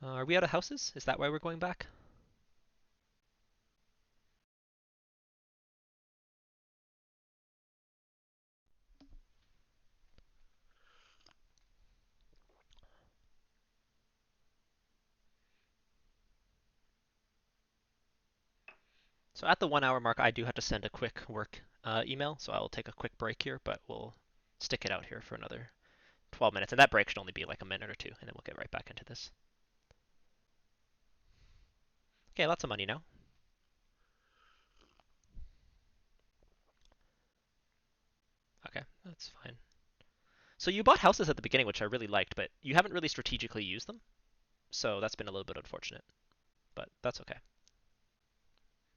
Are we out of houses? Is that why we're going back? So at the 1 hour mark, I do have to send a quick work email, so I will take a quick break here, but we'll stick it out here for another 12 minutes, and that break should only be like a minute or two, and then we'll get right back into this. Okay, lots of money now. Okay, that's fine. So you bought houses at the beginning, which I really liked, but you haven't really strategically used them, so that's been a little bit unfortunate, but that's okay.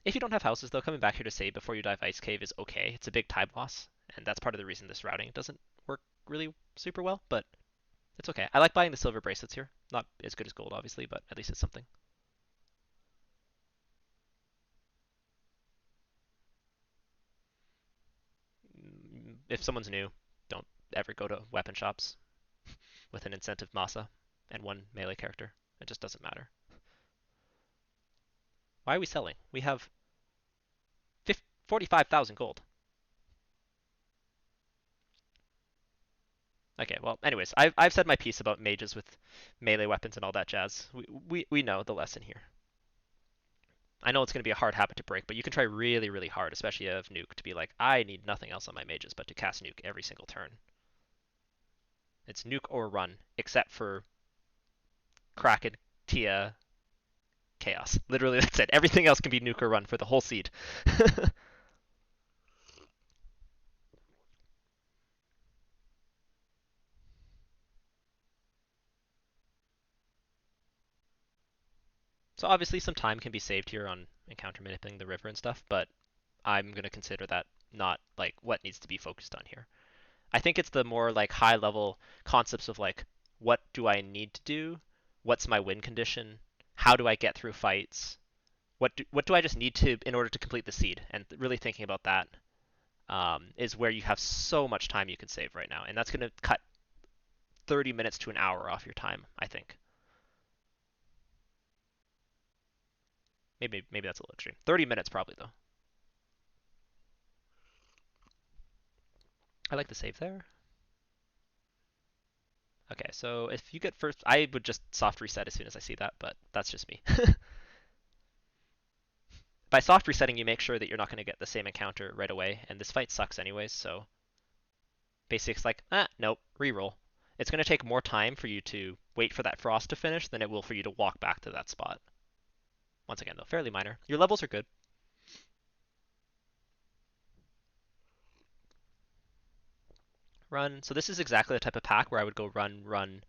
If you don't have houses, though, coming back here to save before you dive Ice Cave is okay. It's a big time loss, and that's part of the reason this routing doesn't work really super well, but it's okay. I like buying the silver bracelets here. Not as good as gold, obviously, but at least it's something. If someone's new, don't ever go to weapon shops with an incentive Masa and one melee character. It just doesn't matter. Why are we selling? We have 45,000 gold. Okay, well, anyways, I've said my piece about mages with melee weapons and all that jazz. We know the lesson here. I know it's going to be a hard habit to break, but you can try really, really hard, especially if Nuke, to be like, I need nothing else on my mages but to cast Nuke every single turn. It's Nuke or run, except for Kraken, Tia, Chaos. Literally, that's it. Everything else can be Nuke or run for the whole seed. So obviously some time can be saved here on encounter manipulating the river and stuff, but I'm going to consider that not like what needs to be focused on here. I think it's the more like high level concepts of like what do I need to do? What's my win condition? How do I get through fights? What do I just need to in order to complete the seed? And really thinking about that is where you have so much time you can save right now, and that's going to cut 30 minutes to an hour off your time, I think. Maybe that's a little extreme. 30 minutes probably though. I like the save there. Okay, so if you get first, I would just soft reset as soon as I see that, but that's just me. By soft resetting, you make sure that you're not going to get the same encounter right away, and this fight sucks anyways, so basically it's like, nope, reroll. It's going to take more time for you to wait for that frost to finish than it will for you to walk back to that spot. Once again, though, fairly minor. Your levels are good. Run. So this is exactly the type of pack where I would go run, run,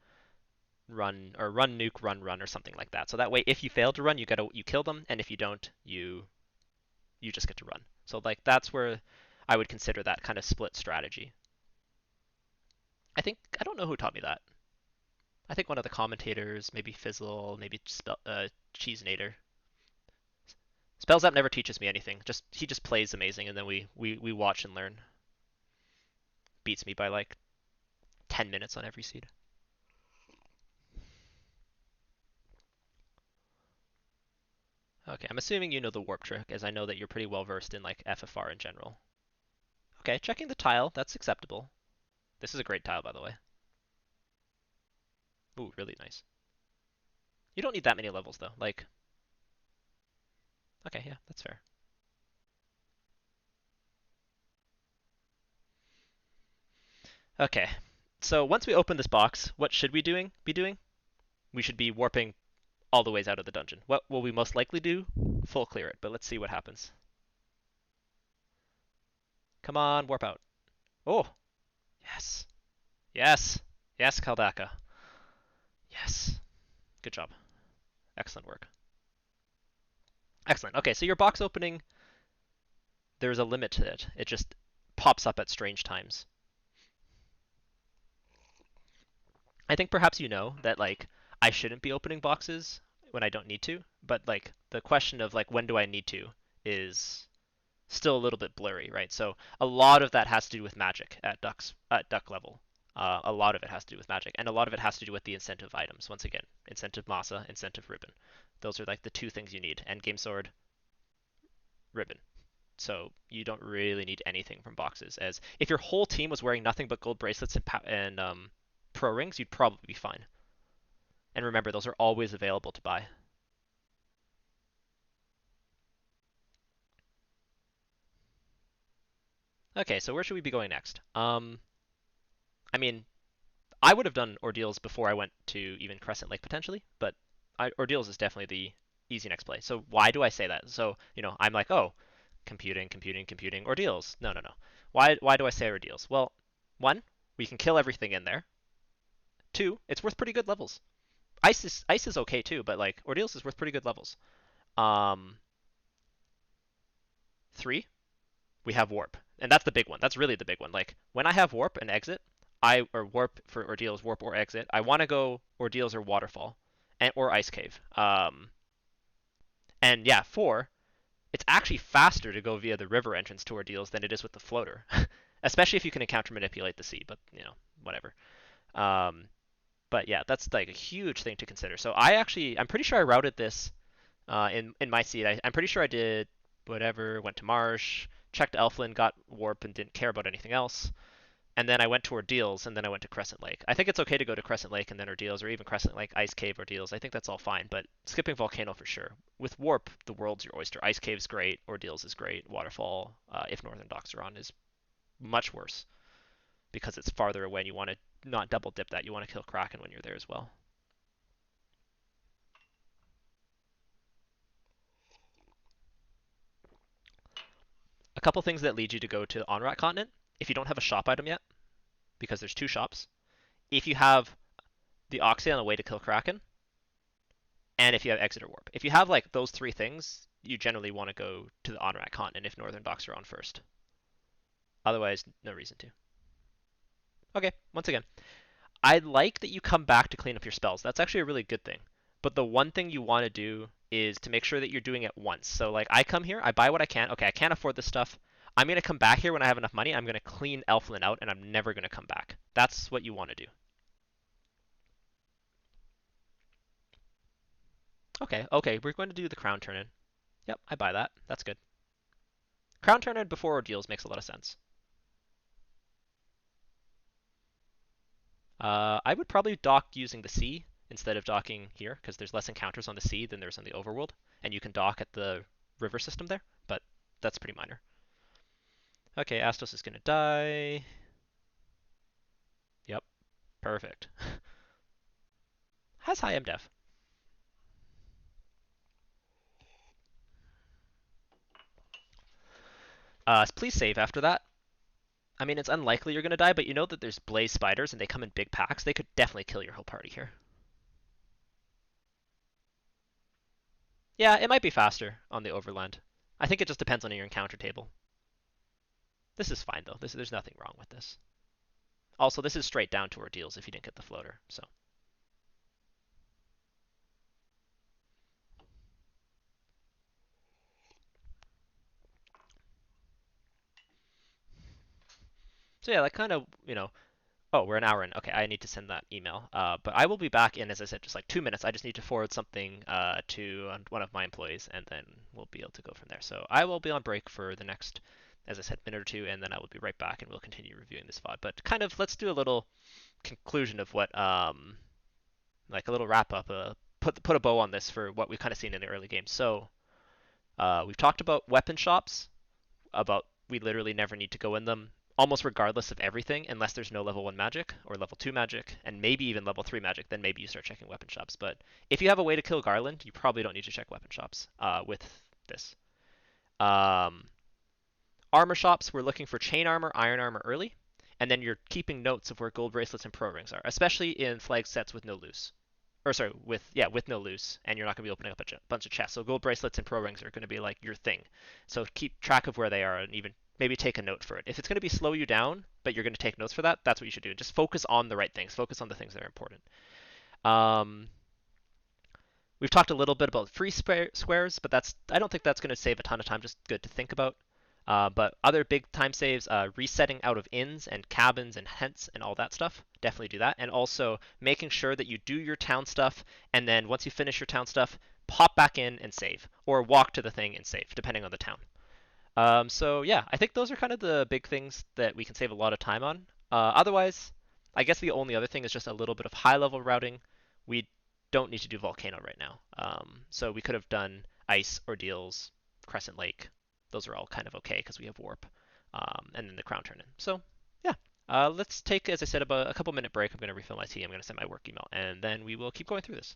run, or run, nuke, run, run, or something like that. So that way, if you fail to run, you kill them, and if you don't, you just get to run. So like that's where I would consider that kind of split strategy. I don't know who taught me that. I think one of the commentators, maybe Fizzle, maybe Cheesenator. Spells App never teaches me anything. Just he just plays amazing, and then we watch and learn. Beats me by like 10 minutes on every seed. Okay, I'm assuming you know the warp trick, as I know that you're pretty well versed in like FFR in general. Okay, checking the tile, that's acceptable. This is a great tile, by the way. Ooh, really nice. You don't need that many levels though. Like, okay, yeah, that's fair. Okay, so once we open this box, what should we be doing? We should be warping all the ways out of the dungeon. What will we most likely do? Full clear it, but let's see what happens. Come on, warp out. Oh, yes. Yes. Yes, Kaldaka. Yes. Good job. Excellent work. Excellent. Okay, so your box opening, there's a limit to it. It just pops up at strange times. I think perhaps you know that like I shouldn't be opening boxes when I don't need to, but like the question of like when do I need to is still a little bit blurry, right? So a lot of that has to do with magic at duck level. A lot of it has to do with magic, and a lot of it has to do with the incentive items. Once again, incentive masa, incentive ribbon. Those are like the two things you need. End game sword, ribbon. So you don't really need anything from boxes. As if your whole team was wearing nothing but gold bracelets and pro rings, you'd probably be fine. And remember, those are always available to buy. Okay, so where should we be going next? I mean, I would have done Ordeals before I went to even Crescent Lake potentially, but Ordeals is definitely the easy next play. So why do I say that? So I'm like, oh, computing, Ordeals. No, no, no. Why do I say Ordeals? Well, one, we can kill everything in there. Two, it's worth pretty good levels. Ice is okay too, but like Ordeals is worth pretty good levels. Um, Three, we have warp, and that's the big one. That's really the big one. Like when I have warp and exit, or warp for ordeals, warp or exit. I want to go ordeals or waterfall, and or ice cave. And yeah, four, it's actually faster to go via the river entrance to ordeals than it is with the floater, especially if you can encounter manipulate the sea. But whatever. Um, but yeah, that's like a huge thing to consider. So I'm pretty sure I routed this in my seed. I'm pretty sure I did whatever, went to Marsh, checked Elflin, got Warp, and didn't care about anything else. And then I went to Ordeals, and then I went to Crescent Lake. I think it's okay to go to Crescent Lake and then Ordeals, or even Crescent Lake, Ice Cave, Ordeals. I think that's all fine, but skipping Volcano for sure. With Warp, the world's your oyster. Ice Cave's great, Ordeals is great, Waterfall, if Northern Docks are on, is much worse because it's farther away and you want to not double dip that. You want to kill Kraken when you're there as well. A couple things that lead you to go to Onrat Continent. If you don't have a shop item yet, because there's two shops. If you have the Oxy on the way to kill Kraken, and if you have Exeter Warp. If you have like those three things, you generally want to go to the Onrat Continent if Northern Docks are on first. Otherwise, no reason to. Okay, once again, I like that you come back to clean up your spells. That's actually a really good thing. But the one thing you want to do is to make sure that you're doing it once. So like I come here, I buy what I can. Okay, I can't afford this stuff. I'm going to come back here when I have enough money. I'm going to clean Elflin out and I'm never going to come back. That's what you want to do. Okay, we're going to do the crown turn in. Yep, I buy that. That's good. Crown turn in before Ordeals makes a lot of sense. I would probably dock using the sea instead of docking here, because there's less encounters on the sea than there's on the overworld, and you can dock at the river system there, but that's pretty minor. Okay, Astos is gonna die. Yep, perfect. Has high MDef. Please save after that. I mean, it's unlikely you're gonna die, but you know that there's blaze spiders and they come in big packs. They could definitely kill your whole party here. Yeah, it might be faster on the overland. I think it just depends on your encounter table. This is fine though. There's nothing wrong with this. Also, this is straight down to Ordeals if you didn't get the floater. So yeah, that kind of Oh, we're an hour in. Okay, I need to send that email. But I will be back in, as I said, just like 2 minutes. I just need to forward something to one of my employees, and then we'll be able to go from there. So I will be on break for the next, as I said, minute or two, and then I will be right back, and we'll continue reviewing this VOD. But kind of, let's do a little conclusion of what, like a little wrap up, put a bow on this for what we've kind of seen in the early game. So we've talked about weapon shops, about we literally never need to go in them almost regardless of everything unless there's no level 1 magic or level 2 magic and maybe even level 3 magic, then maybe you start checking weapon shops. But if you have a way to kill Garland, you probably don't need to check weapon shops with this. Um, Armor shops, we're looking for chain armor, iron armor early, and then you're keeping notes of where gold bracelets and pro rings are, especially in flag sets with no loose. Or sorry, with no loose, and you're not going to be opening up a bunch of chests. So gold bracelets and pro rings are going to be like your thing. So keep track of where they are and even maybe take a note for it. If it's going to be slow you down, but you're going to take notes for that, that's what you should do. Just focus on the right things. Focus on the things that are important. Um, We've talked a little bit about free squares, but I don't think that's going to save a ton of time. Just good to think about. But other big time saves, resetting out of inns and cabins and hents and all that stuff. Definitely do that. And also making sure that you do your town stuff, and then once you finish your town stuff, pop back in and save, or walk to the thing and save, depending on the town. So yeah, I think those are kind of the big things that we can save a lot of time on. Otherwise, I guess the only other thing is just a little bit of high level routing. We don't need to do volcano right now. So we could have done ice, ordeals, crescent lake. Those are all kind of okay because we have warp, and then the crown turn in. So yeah, let's take, as I said, about a couple minute break. I'm going to refill my tea. I'm going to send my work email, and then we will keep going through this.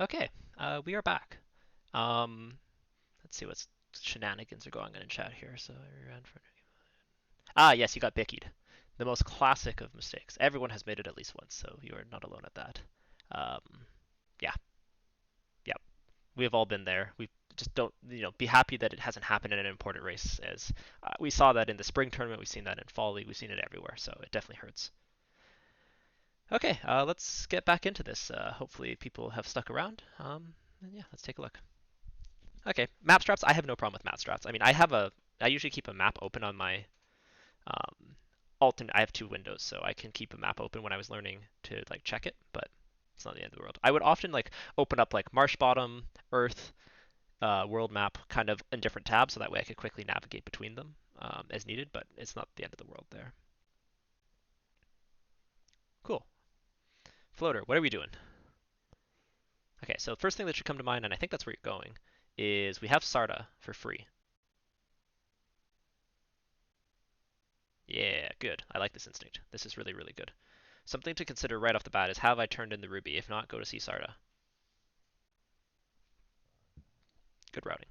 Okay, we are back. Um, let's see what shenanigans are going on in chat here. So I ran for. Yes, you got bickied. The most classic of mistakes. Everyone has made it at least once, so you are not alone at that. Um, yeah, yeah, we have all been there. We just don't, be happy that it hasn't happened in an important race. As we saw that in the spring tournament, we've seen that in fall league, we've seen it everywhere. So it definitely hurts. Okay, let's get back into this. Hopefully, people have stuck around. And yeah, let's take a look. Okay, map straps. I have no problem with map straps. I mean, I usually keep a map open on my um, alternate. I have two windows, so I can keep a map open when I was learning to like check it, but it's not the end of the world. I would often like open up like marsh bottom, earth, world map kind of in different tabs, so that way I could quickly navigate between them as needed. But it's not the end of the world there. Cool. Floater, what are we doing? Okay, so the first thing that should come to mind, and I think that's where you're going, is we have Sarda for free. Yeah, good. I like this instinct. This is really, really good. Something to consider right off the bat is, have I turned in the ruby? If not, go to see Sarda. Good routing.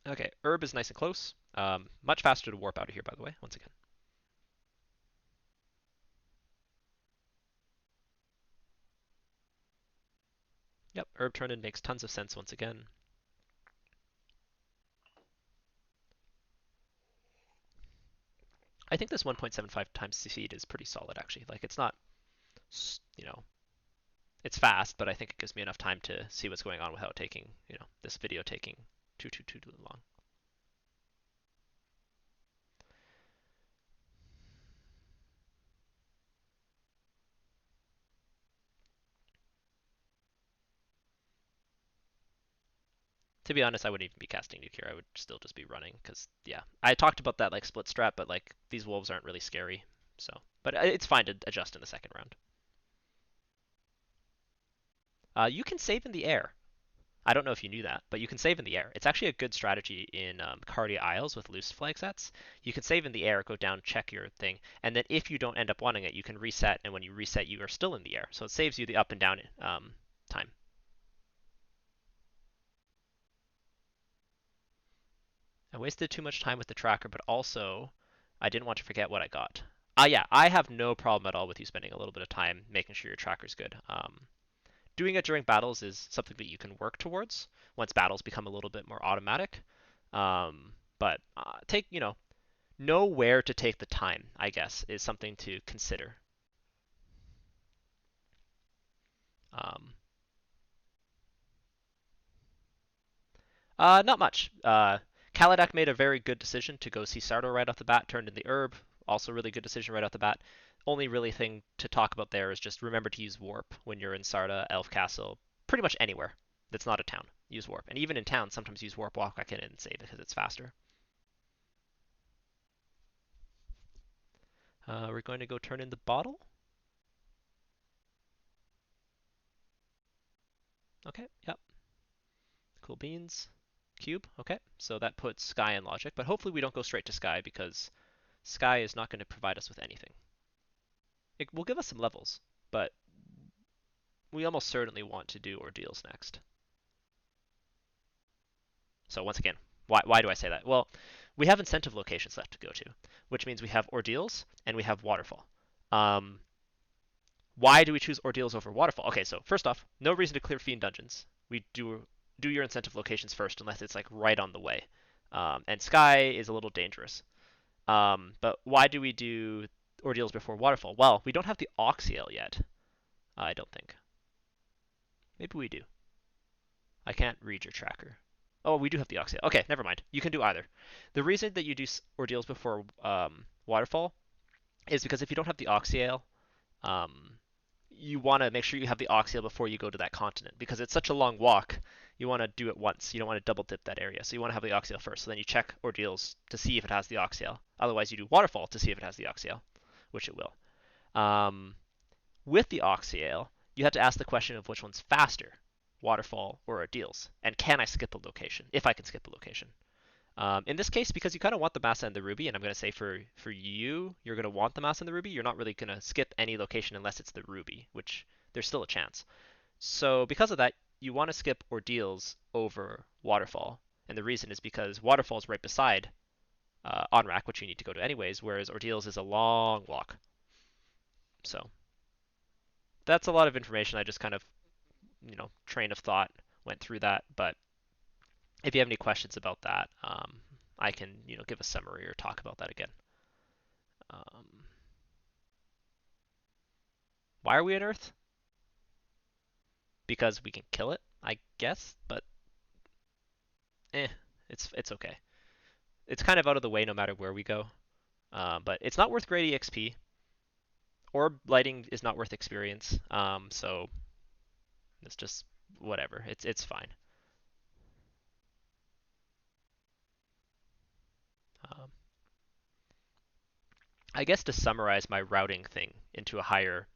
Okay, herb is nice and close. Much faster to warp out of here, by the way, once again. Yep, herb turn in makes tons of sense once again. I think this 1.75 times speed is pretty solid, actually. Like, it's not, you know, it's fast, but I think it gives me enough time to see what's going on without taking, this video taking too long. To be honest, I wouldn't even be casting nuke here. I would still just be running because, yeah, I talked about that like split strat, but like these wolves aren't really scary, so. But it's fine to adjust in the second round. You can save in the air. I don't know if you knew that, but you can save in the air. It's actually a good strategy in Cardia Isles with loose flag sets. You can save in the air, go down, check your thing, and then if you don't end up wanting it, you can reset, and when you reset, you are still in the air. So it saves you the up and down time. I wasted too much time with the tracker, but also I didn't want to forget what I got. Yeah, I have no problem at all with you spending a little bit of time making sure your tracker's good. Doing it during battles is something that you can work towards once battles become a little bit more automatic. But take, know where to take the time, I guess, is something to consider. Um, Not much. Kaldaka made a very good decision to go see Sardo right off the bat, turned in the herb. Also, really good decision right off the bat. Only really thing to talk about there is just remember to use warp when you're in Sarda, Elf Castle, pretty much anywhere that's not a town. Use warp, and even in town, sometimes use warp walk back in and save because it's faster. We're going to go turn in the bottle. Okay, yep. Cool beans. Cube, okay. So that puts Sky in logic, but hopefully we don't go straight to Sky because Sky is not going to provide us with anything. It will give us some levels, but we almost certainly want to do ordeals next. So once again, why do I say that? Well, we have incentive locations left to go to, which means we have ordeals and we have waterfall. Um, why do we choose ordeals over waterfall? Okay, so first off, no reason to clear fiend dungeons. We do your incentive locations first unless it's like right on the way. And Sky is a little dangerous. But why do we do ordeals before waterfall? Well, we don't have the Oxiel yet. I don't think. Maybe we do. I can't read your tracker. Oh, we do have the Oxiel. Okay, never mind. You can do either. The reason that you do ordeals before waterfall is because if you don't have the Oxiel, um, you want to make sure you have the Oxiel before you go to that continent because it's such a long walk. You want to do it once. You don't want to double dip that area. So you want to have the Oxiel first. So then you check ordeals to see if it has the Oxiel. Otherwise, you do waterfall to see if it has the Oxiel, which it will. Um, with the Oxiel, you have to ask the question of which one's faster, waterfall or ordeals, and can I skip a location? If I can skip a location. In this case, because you kind of want the Massa and the Ruby, and I'm going to say for you, you're going to want the Massa and the Ruby, you're not really going to skip any location unless it's the Ruby, which there's still a chance. So because of that, you want to skip ordeals over waterfall, and the reason is because waterfall is right beside on-rack, which you need to go to anyways, whereas ordeals is a long walk. So that's a lot of information. I just kind of, train of thought went through that. But if you have any questions about that, I can, give a summary or talk about that again. Um, why are we on Earth? Because we can kill it, I guess. But eh, it's okay. It's kind of out of the way no matter where we go. But it's not worth great EXP. Orb lighting is not worth experience. So it's just whatever. It's fine. Um, I guess to summarize my routing thing into a higher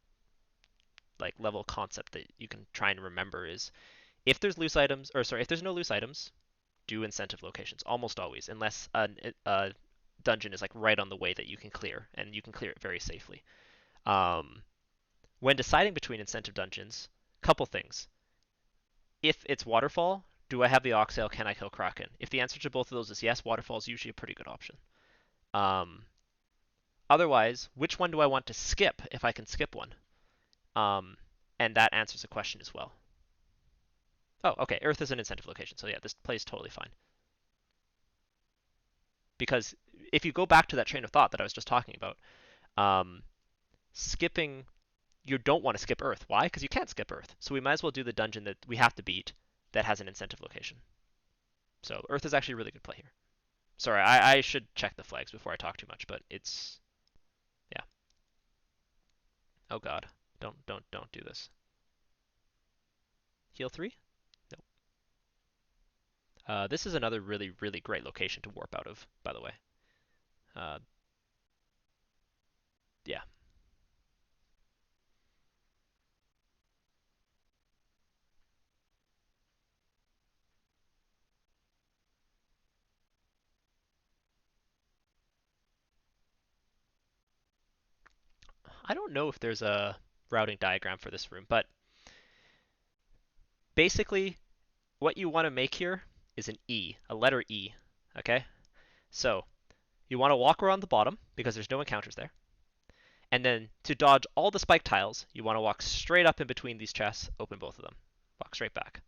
like level concept that you can try and remember is if there's loose items, or sorry, if there's no loose items, do incentive locations almost always, unless a dungeon is like right on the way that you can clear, and you can clear it very safely. Um, when deciding between incentive dungeons, couple things. If it's waterfall, do I have the oxtail? Can I kill Kraken? If the answer to both of those is yes, waterfall is usually a pretty good option. Um, otherwise, which one do I want to skip if I can skip one? Um, and that answers the question as well. Oh, okay. Earth is an incentive location, so yeah, this plays totally fine. Because if you go back to that train of thought that I was just talking about, um, skipping, you don't want to skip Earth. Why? Because you can't skip Earth. So we might as well do the dungeon that we have to beat that has an incentive location. So Earth is actually a really good play here. Sorry, I should check the flags before I talk too much, but it's yeah. Oh God, don't do this. Heal 3? Nope. This is another really great location to warp out of, by the way. Uh, yeah. I don't know if there's a routing diagram for this room, but basically what you want to make here is an E, a letter E. Okay? So you want to walk around the bottom because there's no encounters there. And then to dodge all the spike tiles, you want to walk straight up in between these chests, open both of them. Walk straight back.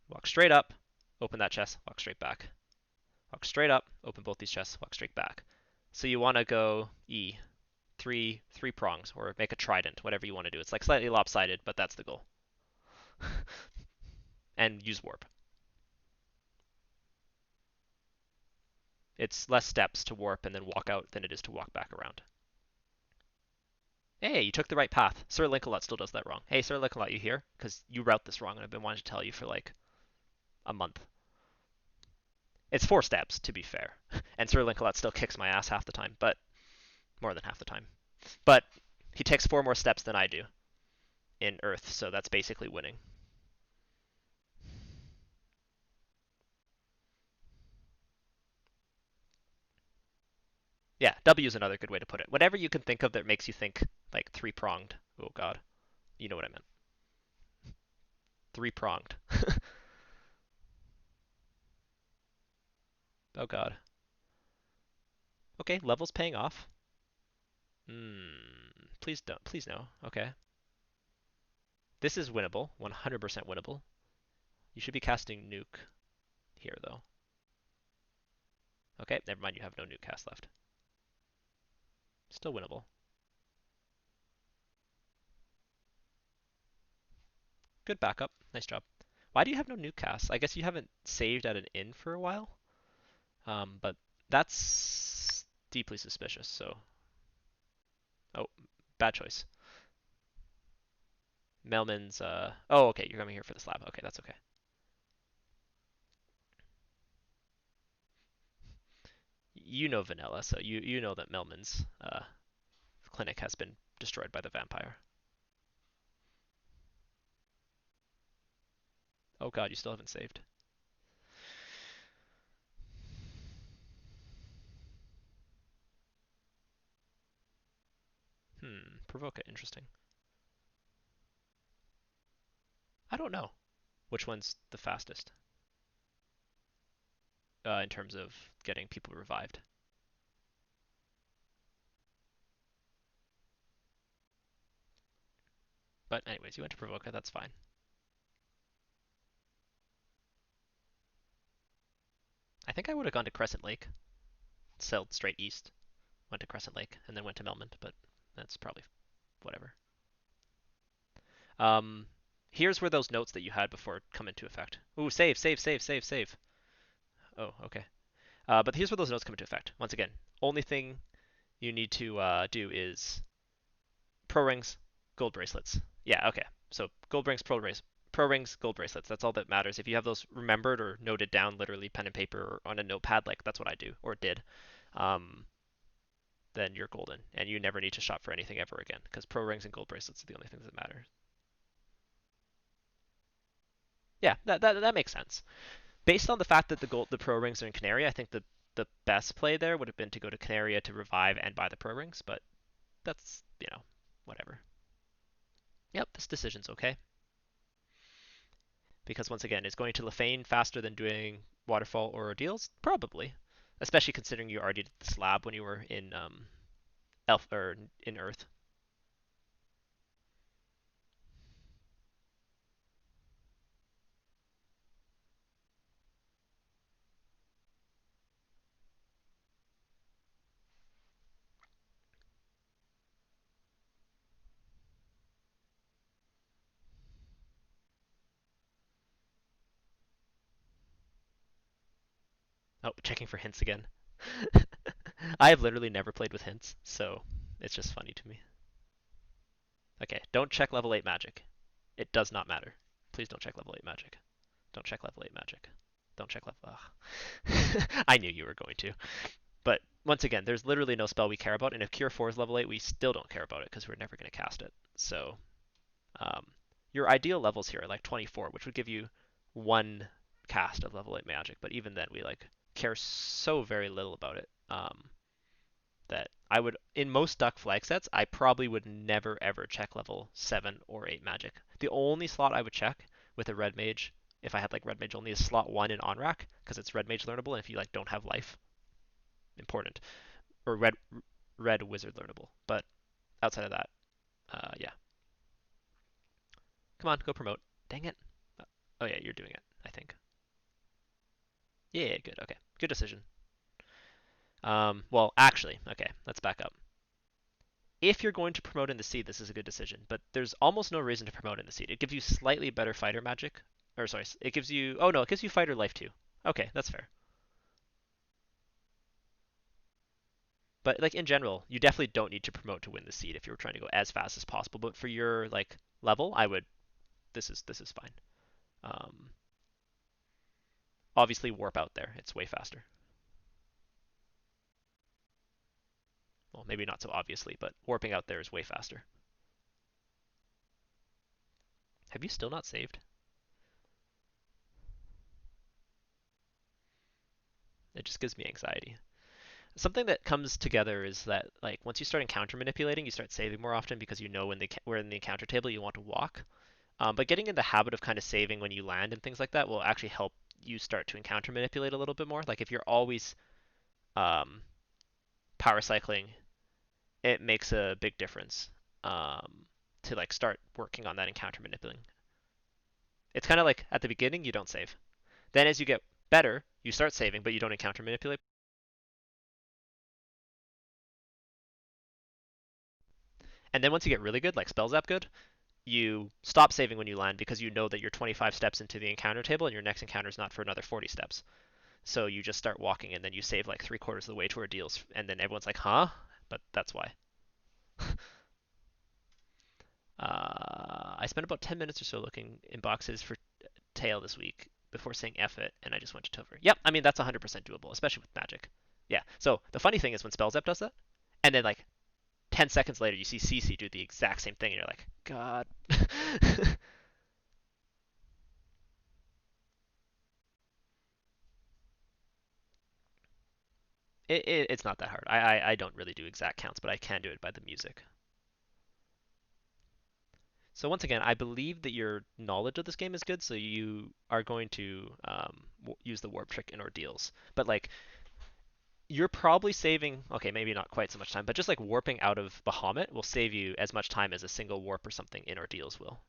Walk straight up, open that chest, walk straight back. Walk straight up, open both these chests, walk straight back. So you want to go E, three prongs, or make a trident, whatever you want to do. It's like slightly lopsided, but that's the goal. And use warp. It's less steps to warp and then walk out than it is to walk back around. Hey, you took the right path. Sir Linkalot still does that wrong. Hey, Sir Linkalot, you here? Because you route this wrong, and I've been wanting to tell you for like a month. It's 4 steps, to be fair. And Sir Linkalot still kicks my ass half the time, but more than half the time. But he takes 4 more steps than I do in Earth, so that's basically winning. Yeah, W is another good way to put it. Whatever you can think of that makes you think like three-pronged. Oh god, you know what I meant. Three-pronged. Oh god. Okay, level's paying off. Please don't. Please no. Okay. This is winnable. 100% winnable. You should be casting nuke here though. Okay, never mind. You have no nuke cast left. Still winnable. Good backup. Nice job. Why do you have no nuke cast? I guess you haven't saved at an inn for a while. But that's deeply suspicious. So, oh, bad choice. Melman's. Oh, okay. You're coming here for the slab. Okay, that's okay. You know vanilla, so you know that Melman's clinic has been destroyed by the vampire. Oh god, you still haven't saved. Provoke it. Interesting. I don't know which one's the fastest in terms of getting people revived. But anyways, you went to Provoca. That's fine. I think I would have gone to Crescent Lake, sailed straight east, went to Crescent Lake, and then went to Melmond. But that's probably whatever. Um, Here's where those notes that you had before come into effect. Ooh, save, save, save, save, save. Oh, okay. But here's where those notes come into effect. Once again, only thing you need to do is pro rings, gold bracelets. Yeah, okay. So gold rings, pro rings, gold bracelets. That's all that matters. If you have those remembered or noted down, literally pen and paper or on a notepad, like that's what I do or did, um, then you're golden, and you never need to shop for anything ever again because pro rings and gold bracelets are the only things that matter. Yeah, that makes sense. Based on the fact that the pro rings are in Canary, I think the best play there would have been to go to Canaria to revive and buy the pro rings, but that's whatever. Yep, this decision's okay because once again, is going to Lefane faster than doing waterfall or ordeals? Probably, especially considering you already did the slab when you were in Elf or in Earth. Oh, checking for hints again. I have literally never played with hints, so it's just funny to me. Okay, don't check level 8 magic. It does not matter. Please don't check level 8 magic. Don't check level 8 magic. Don't check level. Ugh. I knew you were going to. But once again, there's literally no spell we care about, and if Cure 4 is level 8, we still don't care about it because we're never going to cast it. So um, your ideal levels here are like 24, which would give you one cast of level 8 magic. But even then, we like care so very little about it that I would, in most duck flag sets, I probably would never ever check level 7 or 8 magic. The only slot I would check with a red mage, if I had like red mage only, is slot 1 in Onrak because it's red mage learnable, and if you like don't have life, important, or red wizard learnable. But outside of that, yeah. Come on, go promote. Dang it. Oh yeah, you're doing it. I think. Yeah, good. Okay, good decision. Well, actually, okay, let's back up. If you're going to promote in the seed, this is a good decision. But there's almost no reason to promote in the seed. It gives you slightly better fighter magic, or sorry, it gives you. Oh no, it gives you fighter life too. Okay, that's fair. But like in general, you definitely don't need to promote to win the seed if you're trying to go as fast as possible. But for your like level, I would. This is fine. Um, Obviously warp out there. It's way faster. Well, maybe not so obviously, but warping out there is way faster. Have you still not saved? It just gives me anxiety. Something that comes together is that like once you start encounter manipulating, you start saving more often because you know when where in the encounter table you want to walk. But getting in the habit of kind of saving when you land and things like that will actually help you start to encounter manipulate a little bit more. Like if you're always um, power cycling, it makes a big difference to like start working on that encounter manipulating. It's kind of like at the beginning you don't save. Then as you get better, you start saving, but you don't encounter manipulate. And then once you get really good, like spell zap good, you stop saving when you land because you know that you're 25 steps into the encounter table and your next encounter is not for another 40 steps. So you just start walking and then you save like three-quarters of the way to ordeals, and then everyone's like, huh? But that's why. I spent about 10 minutes or so looking in boxes for tail this week before saying F it, and I just went to Topher. Yep, I mean, that's 100% doable, especially with magic. Yeah, so the funny thing is when Spell Zap does that, and then like 10 seconds later you see CC do the exact same thing, and you're like, God. It's not that hard. I don't really do exact counts, but I can do it by the music. So once again, I believe that your knowledge of this game is good, so you are going to use the warp trick in ordeals. But like, you're probably saving, okay, maybe not quite so much time, but just like warping out of Bahamut will save you as much time as a single warp or something in ordeals will.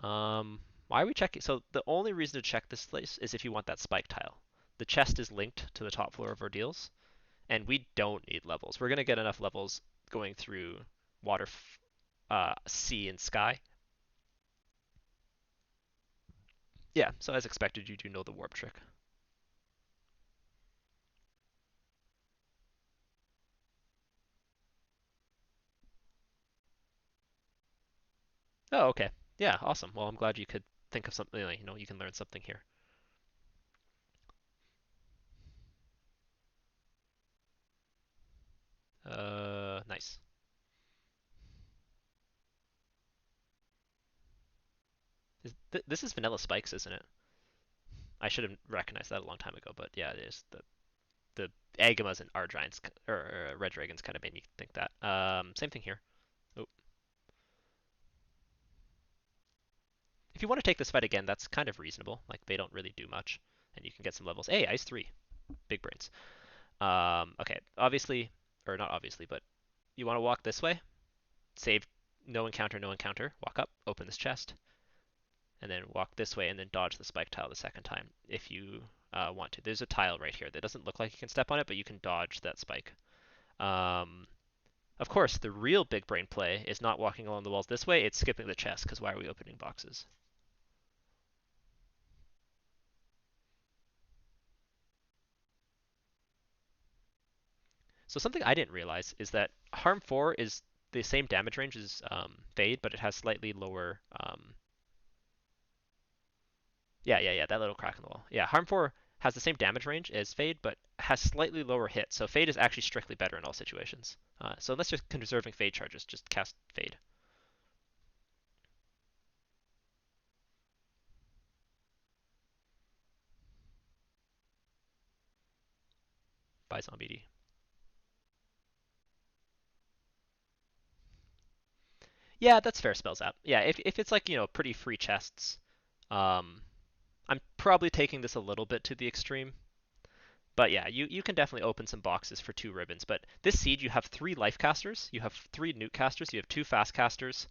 Why are we checking? So the only reason to check this place is if you want that spike tile. The chest is linked to the top floor of ordeals, and we don't need levels. We're gonna get enough levels going through water, sea, and sky. Yeah, so as expected, you do know the warp trick. Oh, okay. Yeah, awesome. Well, I'm glad you could think of something, you can learn something here. Nice. This is vanilla spikes, isn't it? I should have recognized that a long time ago, but yeah, it is. The Agamas and R Giants or Red Dragons kind of made me think that. Same thing here. Oh. If you want to take this fight again, that's kind of reasonable. Like they don't really do much, and you can get some levels. Hey, Ice 3, big brains. Okay, obviously, or not obviously, but you want to walk this way. Save, no encounter, no encounter. Walk up, open this chest, and then walk this way, and then dodge the spike tile the second time if you want to. There's a tile right here that doesn't look like you can step on it, but you can dodge that spike. Um, of course, the real big brain play is not walking along the walls this way, it's skipping the chest, because why are we opening boxes? So something I didn't realize is that Harm 4 is the same damage range as Fade, but it has slightly lower. Yeah, that little crack in the wall. Yeah, Harm 4 has the same damage range as Fade, but has slightly lower hit. So Fade is actually strictly better in all situations. So unless you're conserving Fade charges, just cast Fade. By Zombie D. Yeah, that's fair spells out. Yeah, if it's like, pretty free chests, um, I'm probably taking this a little bit to the extreme. But yeah, you can definitely open some boxes for 2 ribbons. But this siege, you have 3 life casters, you have 3 nuke casters, you have 2 fast casters.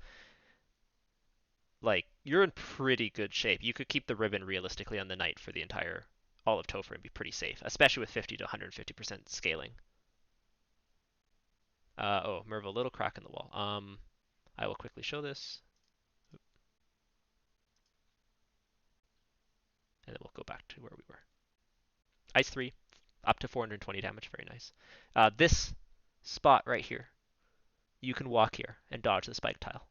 Like you're in pretty good shape. You could keep the ribbon realistically on the knight for the entire all of Topher and be pretty safe, especially with 50 to 150% scaling. Oh, Merva, little crack in the wall. I will quickly show this, and then we'll go back to where we were. Ice 3, up to 420 damage, very nice. This spot right here, you can walk here and dodge the spike tile.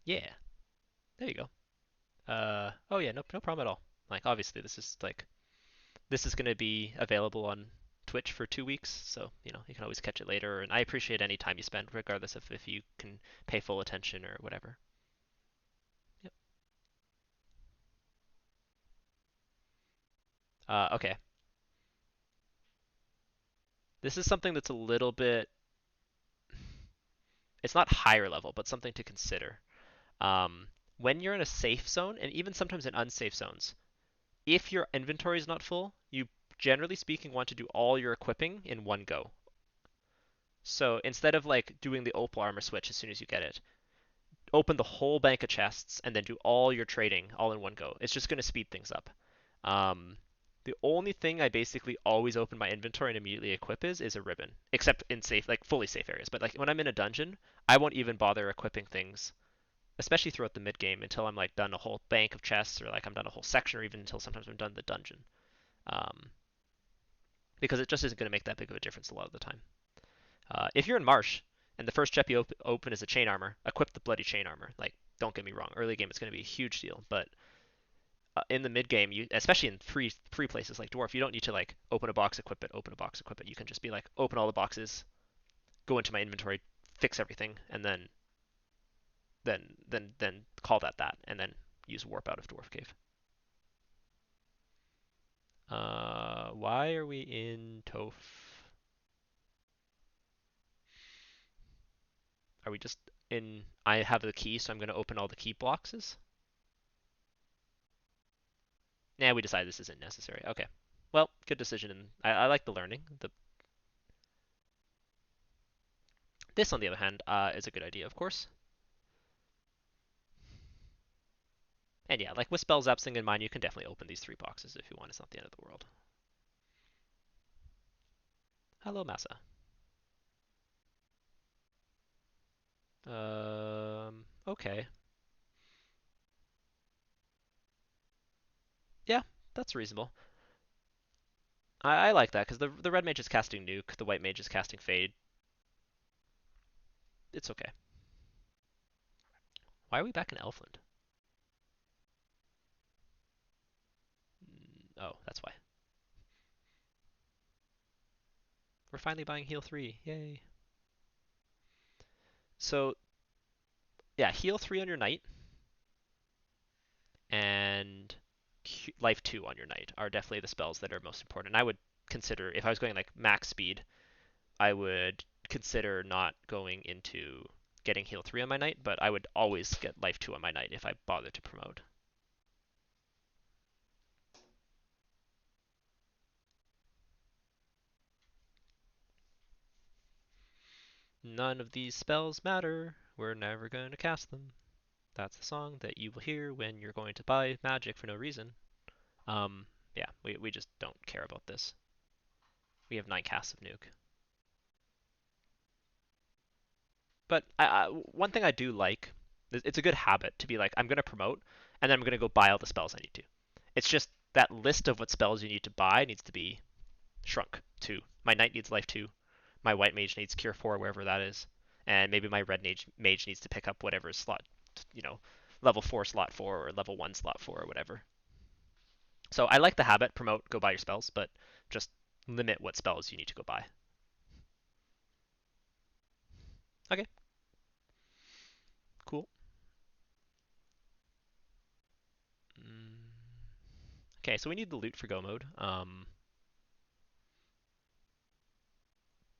Yeah, there you go. Oh yeah, no problem at all. Like obviously this is going to be available on Twitch for 2 weeks, so you can always catch it later. And I appreciate any time you spend, regardless of if you can pay full attention or whatever. Yep. Okay, this is something that's a little bit. It's not higher level, but something to consider. Um, when you're in a safe zone, and even sometimes in unsafe zones, if your inventory is not full, you generally speaking want to do all your equipping in one go. So instead of like doing the opal armor switch as soon as you get it, open the whole bank of chests and then do all your trading all in one go. It's just going to speed things up. Um, the only thing I basically always open my inventory and immediately equip is a ribbon, except in safe, like fully safe areas. But like when I'm in a dungeon, I won't even bother equipping things, especially throughout the mid game, until I'm like done a whole bank of chests or like I'm done a whole section, or even until sometimes I'm done the dungeon. Um, because it just isn't going to make that big of a difference a lot of the time. If you're in Marsh and the first chep you open is a chain armor, equip the bloody chain armor. Like, don't get me wrong, early game it's going to be a huge deal, but in the mid game, you especially in free places like Dwarf, you don't need to like open a box, equip it, open a box, equip it. You can just be like, open all the boxes, go into my inventory, fix everything, and then call that, and then use warp out of Dwarf Cave. Why are we in Toph? Are we just in? I have the key, so I'm going to open all the key boxes. Nah, we decided this isn't necessary. Okay. Well, good decision. And I like the learning. This, on the other hand, is a good idea, of course. And yeah, like with spell zaps thing in mind, you can definitely open these 3 boxes if you want. It's not the end of the world. Hello, Massa. Okay. Yeah, that's reasonable. I like that because the red mage is casting Nuke, the white mage is casting Fade. It's okay. Why are we back in Elfland? Oh, that's why. We're finally buying heal 3. Yay. So, yeah, heal 3 on your knight and life 2 on your knight are definitely the spells that are most important. I would consider, if I was going like max speed, I would consider not going into getting heal 3 on my knight, but I would always get life 2 on my knight if I bother to promote. None of these spells matter. We're never going to cast them. That's the song that you will hear when you're going to buy magic for no reason. Um, yeah, we just don't care about this. We have 9 casts of Nuke. But one thing I do like, it's a good habit to be like, I'm going to promote, and then I'm going to go buy all the spells I need to. It's just that list of what spells you need to buy needs to be shrunk to my knight needs life 2, my white mage needs cure 4, wherever that is, and maybe my red mage needs to pick up whatever slot, you know, level 4 slot 4 or level 1 slot 4 or whatever. So I like the habit, promote, go buy your spells, but just limit what spells you need to go buy. Okay, cool. Mm. Okay, so we need the loot for go mode.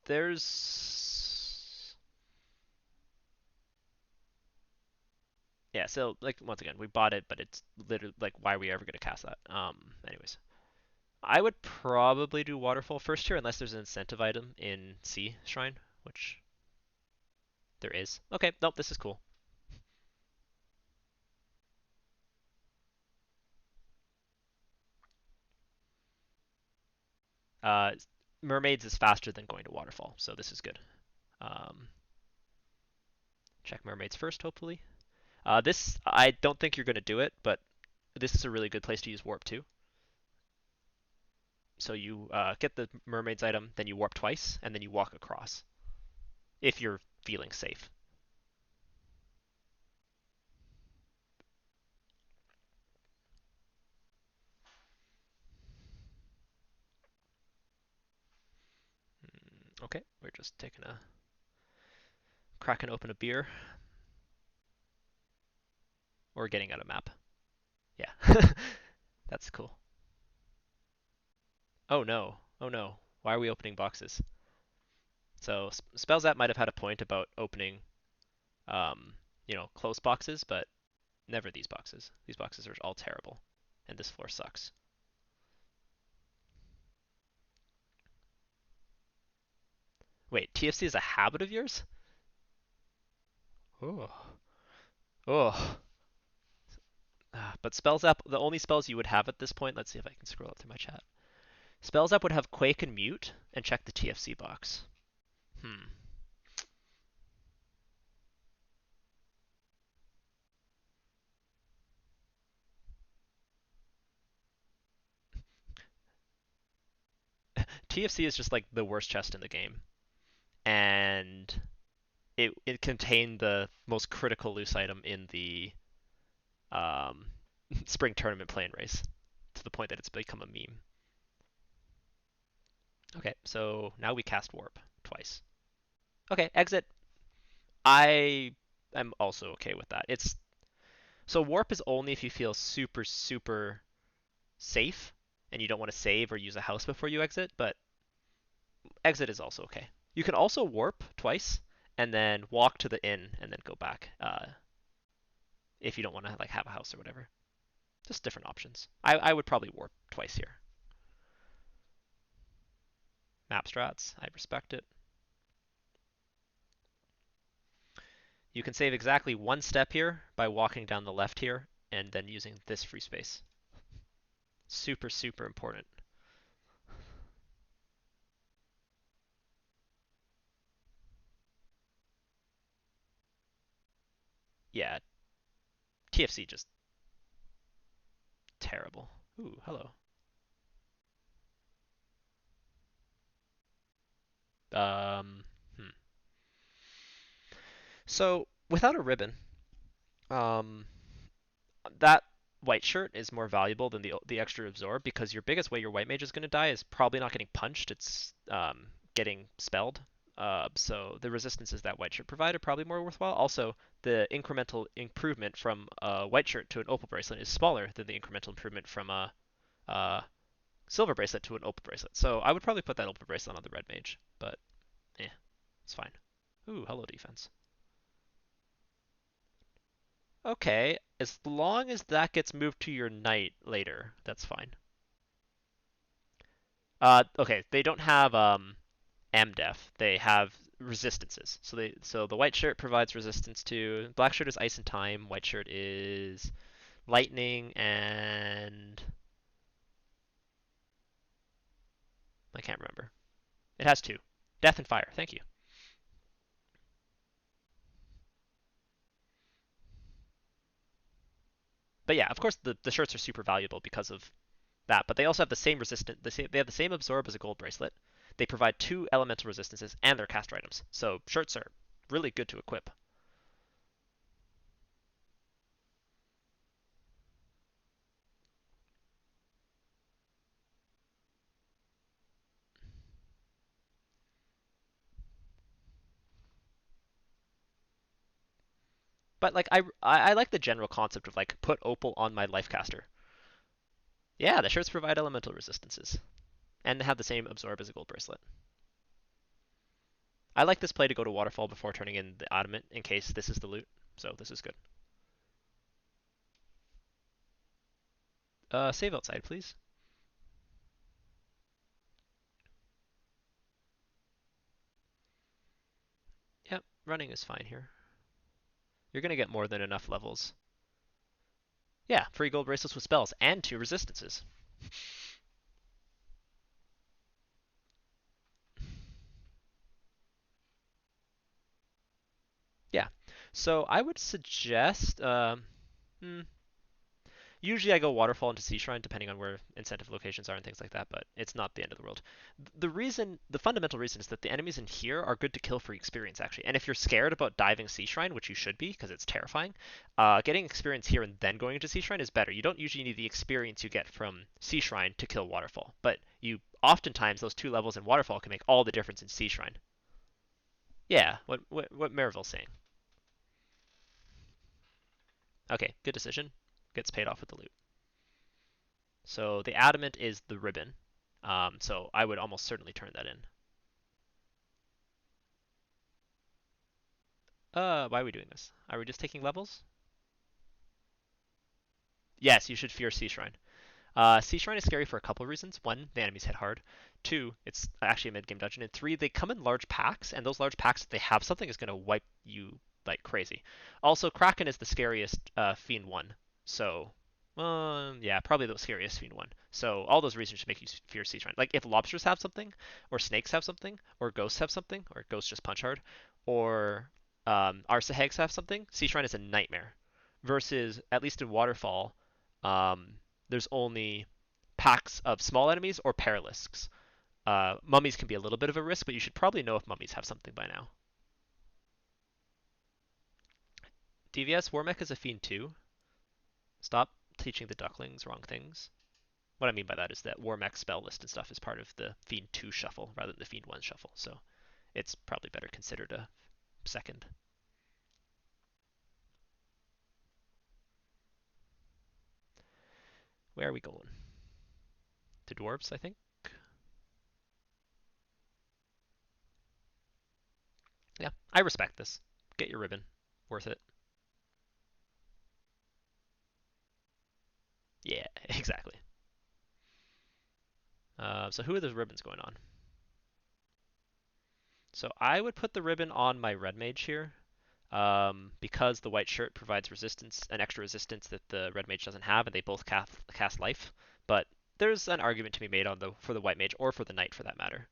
There's yeah, so like once again, we bought it, but it's literally like why are we ever gonna cast that? Anyways, I would probably do waterfall first here unless there's an incentive item in C Shrine, which there is. Okay, nope, this is cool. Uh, Mermaids is faster than going to waterfall, so this is good. Um, check mermaids first, hopefully. This I don't think you're gonna do it, but this is a really good place to use warp too. So you get the mermaids item, then you warp twice, and then you walk across if you're feeling safe. Okay, we're just taking a cracking open a beer or getting out a map. Yeah, that's cool. Oh no, oh no. Why are we opening boxes? So Spellzap might have had a point about opening, um, close boxes, but never these boxes. These boxes are all terrible, and this floor sucks. Wait, TFC is a habit of yours? Oh, oh. But spells up, the only spells you would have at this point, let's see if I can scroll up through my chat. Spells up would have Quake and Mute, and check the TFC box. Hmm. TFC is just like the worst chest in the game, and it contained the most critical loose item in the um, spring tournament play-in race, to the point that it's become a meme. Okay, so now we cast warp twice. Okay, exit. I am also okay with that. It's So warp is only if you feel super, super safe and you don't want to save or use a house before you exit, but exit is also okay. You can also warp twice and then walk to the inn and then go back if you don't want to like have a house or whatever. Just different options. I would probably warp twice here. Map strats, I respect it. You can save exactly one step here by walking down the left here and then using this free space. Super, super important. Yeah, TFC just terrible. Ooh, hello. Um, hmm. So without a ribbon, um, that white shirt is more valuable than the extra absorb because your biggest way your white mage is going to die is probably not getting punched. It's getting spelled. So the resistances that white shirt provide are probably more worthwhile. Also, the incremental improvement from a white shirt to an opal bracelet is smaller than the incremental improvement from a silver bracelet to an opal bracelet. So I would probably put that opal bracelet on the red mage, but eh, it's fine. Ooh, hello defense. Okay, as long as that gets moved to your knight later, that's fine. Okay, they don't have MDef. They have resistances. So the white shirt provides resistance to black shirt is ice and time. White shirt is lightning and I can't remember. It has two, death and fire. Thank you. But yeah, of course the shirts are super valuable because of that. But they also have the same resistant. They have the same absorb as a gold bracelet. They provide two elemental resistances and they're caster items. So shirts are really good to equip. But like I like the general concept of like put opal on my life caster. Yeah, the shirts provide elemental resistances and have the same absorb as a gold bracelet. I like this play to go to waterfall before turning in the adamant in case this is the loot. So this is good. Save outside, please. Yep, running is fine here. You're gonna get more than enough levels. Yeah, free gold bracelets with spells and two resistances. Yeah. So I would suggest. Hmm, Usually I go waterfall into sea shrine depending on where incentive locations are and things like that, but it's not the end of the world. The fundamental reason is that the enemies in here are good to kill for experience actually. And if you're scared about diving sea shrine, which you should be because it's terrifying, getting experience here and then going into sea shrine is better. You don't usually need the experience you get from sea shrine to kill waterfall, but you oftentimes those two levels in waterfall can make all the difference in sea shrine. Yeah, what Maryville's saying. Okay, good decision. Gets paid off with the loot. So the adamant is the ribbon. So I would almost certainly turn that in. Why are we doing this? Are we just taking levels? Yes, you should fear Sea Shrine. Sea Shrine is scary for a couple of reasons. One, the enemies hit hard. Two, it's actually a mid-game dungeon. And three, they come in large packs, and those large packs, if they have something, is going to wipe you like crazy. Also, Kraken is the scariest Fiend one. So, yeah, probably the scariest Fiend one. So all those reasons should make you fear Sea Shrine. Like if lobsters have something, or snakes have something, or ghosts have something, or ghosts just punch hard, or Arsahags have something, Sea Shrine is a nightmare. Versus, at least in Waterfall, um, there's only packs of small enemies or paralisks. Mummies can be a little bit of a risk, but you should probably know if mummies have something by now. DVS Warmech is a fiend too. Stop teaching the ducklings wrong things. What I mean by that is that Warmech spell list and stuff is part of the Fiend 2 shuffle rather than the Fiend 1 shuffle, so it's probably better considered a second. Where are we going? To dwarves, I think. Yeah, I respect this. Get your ribbon. Worth it. Yeah, exactly. So who are those ribbons going on? So I would put the ribbon on my red mage here, because the white shirt provides resistance, an extra resistance that the red mage doesn't have, and they both cast life. But there's an argument to be made on the for the white mage or for the knight for that matter.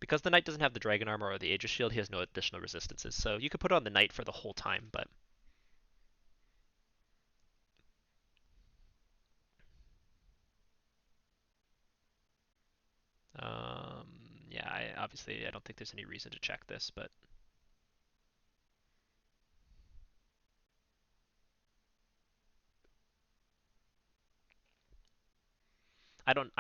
Because the knight doesn't have the dragon armor or the Aegis shield, he has no additional resistances. So you could put it on the knight for the whole time, but um, yeah, obviously I don't think there's any reason to check this, but I don't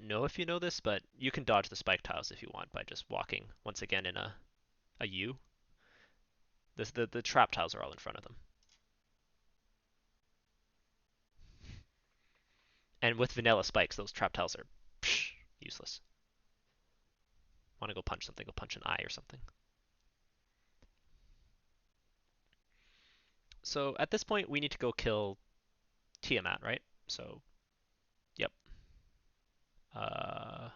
know if you know this, but you can dodge the spike tiles if you want by just walking once again in a U. The trap tiles are all in front of them. And with vanilla spikes, those trap tiles are useless. Want to go punch something, go punch an eye or something. So at this point, we need to go kill Tiamat, right? So, yep. Uh,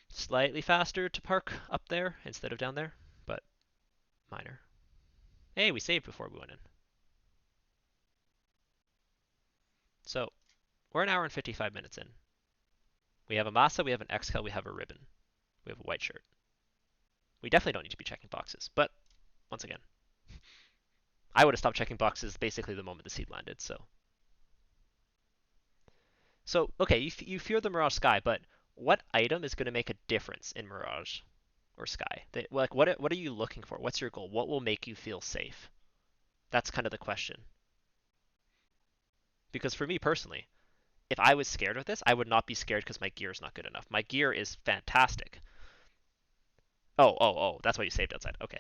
Slightly faster to park up there instead of down there, but minor. Hey, we saved before we went in. So, we're an hour and 55 minutes in. We have a Masa, we have an Excal, we have a ribbon, we have a white shirt. We definitely don't need to be checking boxes, but once again, I would have stopped checking boxes basically the moment the seed landed, so. So, okay, you fear the Mirage Sky, but what item is going to make a difference in Mirage or Sky? Like, what are you looking for? What's your goal? What will make you feel safe? That's kind of the question. Because for me personally, if I was scared of this, I would not be scared because my gear is not good enough. My gear is fantastic. Oh, that's why you saved outside. Okay.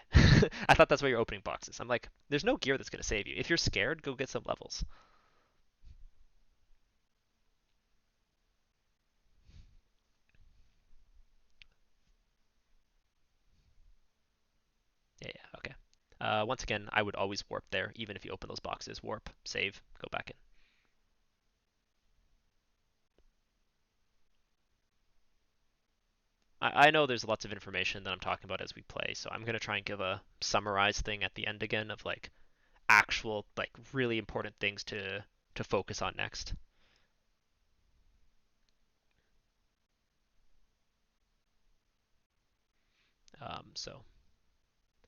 I thought that's why you're opening boxes. I'm like, there's no gear that's going to save you. If you're scared, go get some levels. Yeah, okay. Once again, I would always warp there, even if you open those boxes. Warp, save, go back in. I know there's lots of information that I'm talking about as we play, so I'm going to try and give a summarized thing at the end again of like actual, like really important things to focus on next. So,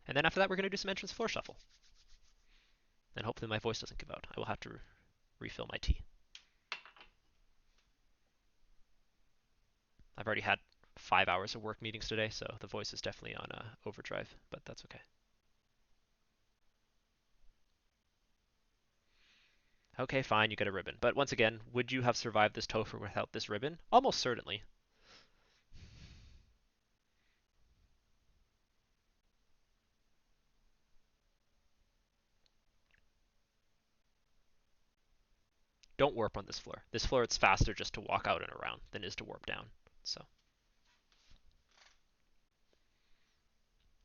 and then after that, we're going to do some entrance floor shuffle, and hopefully my voice doesn't give out. I will have to refill my tea. I've already had 5 hours of work meetings today, so the voice is definitely on overdrive, but that's okay. Okay, fine, you get a ribbon. But once again, would you have survived this Topher without this ribbon? Almost certainly. Don't warp on this floor. This floor, it's faster just to walk out and around than it is to warp down. So,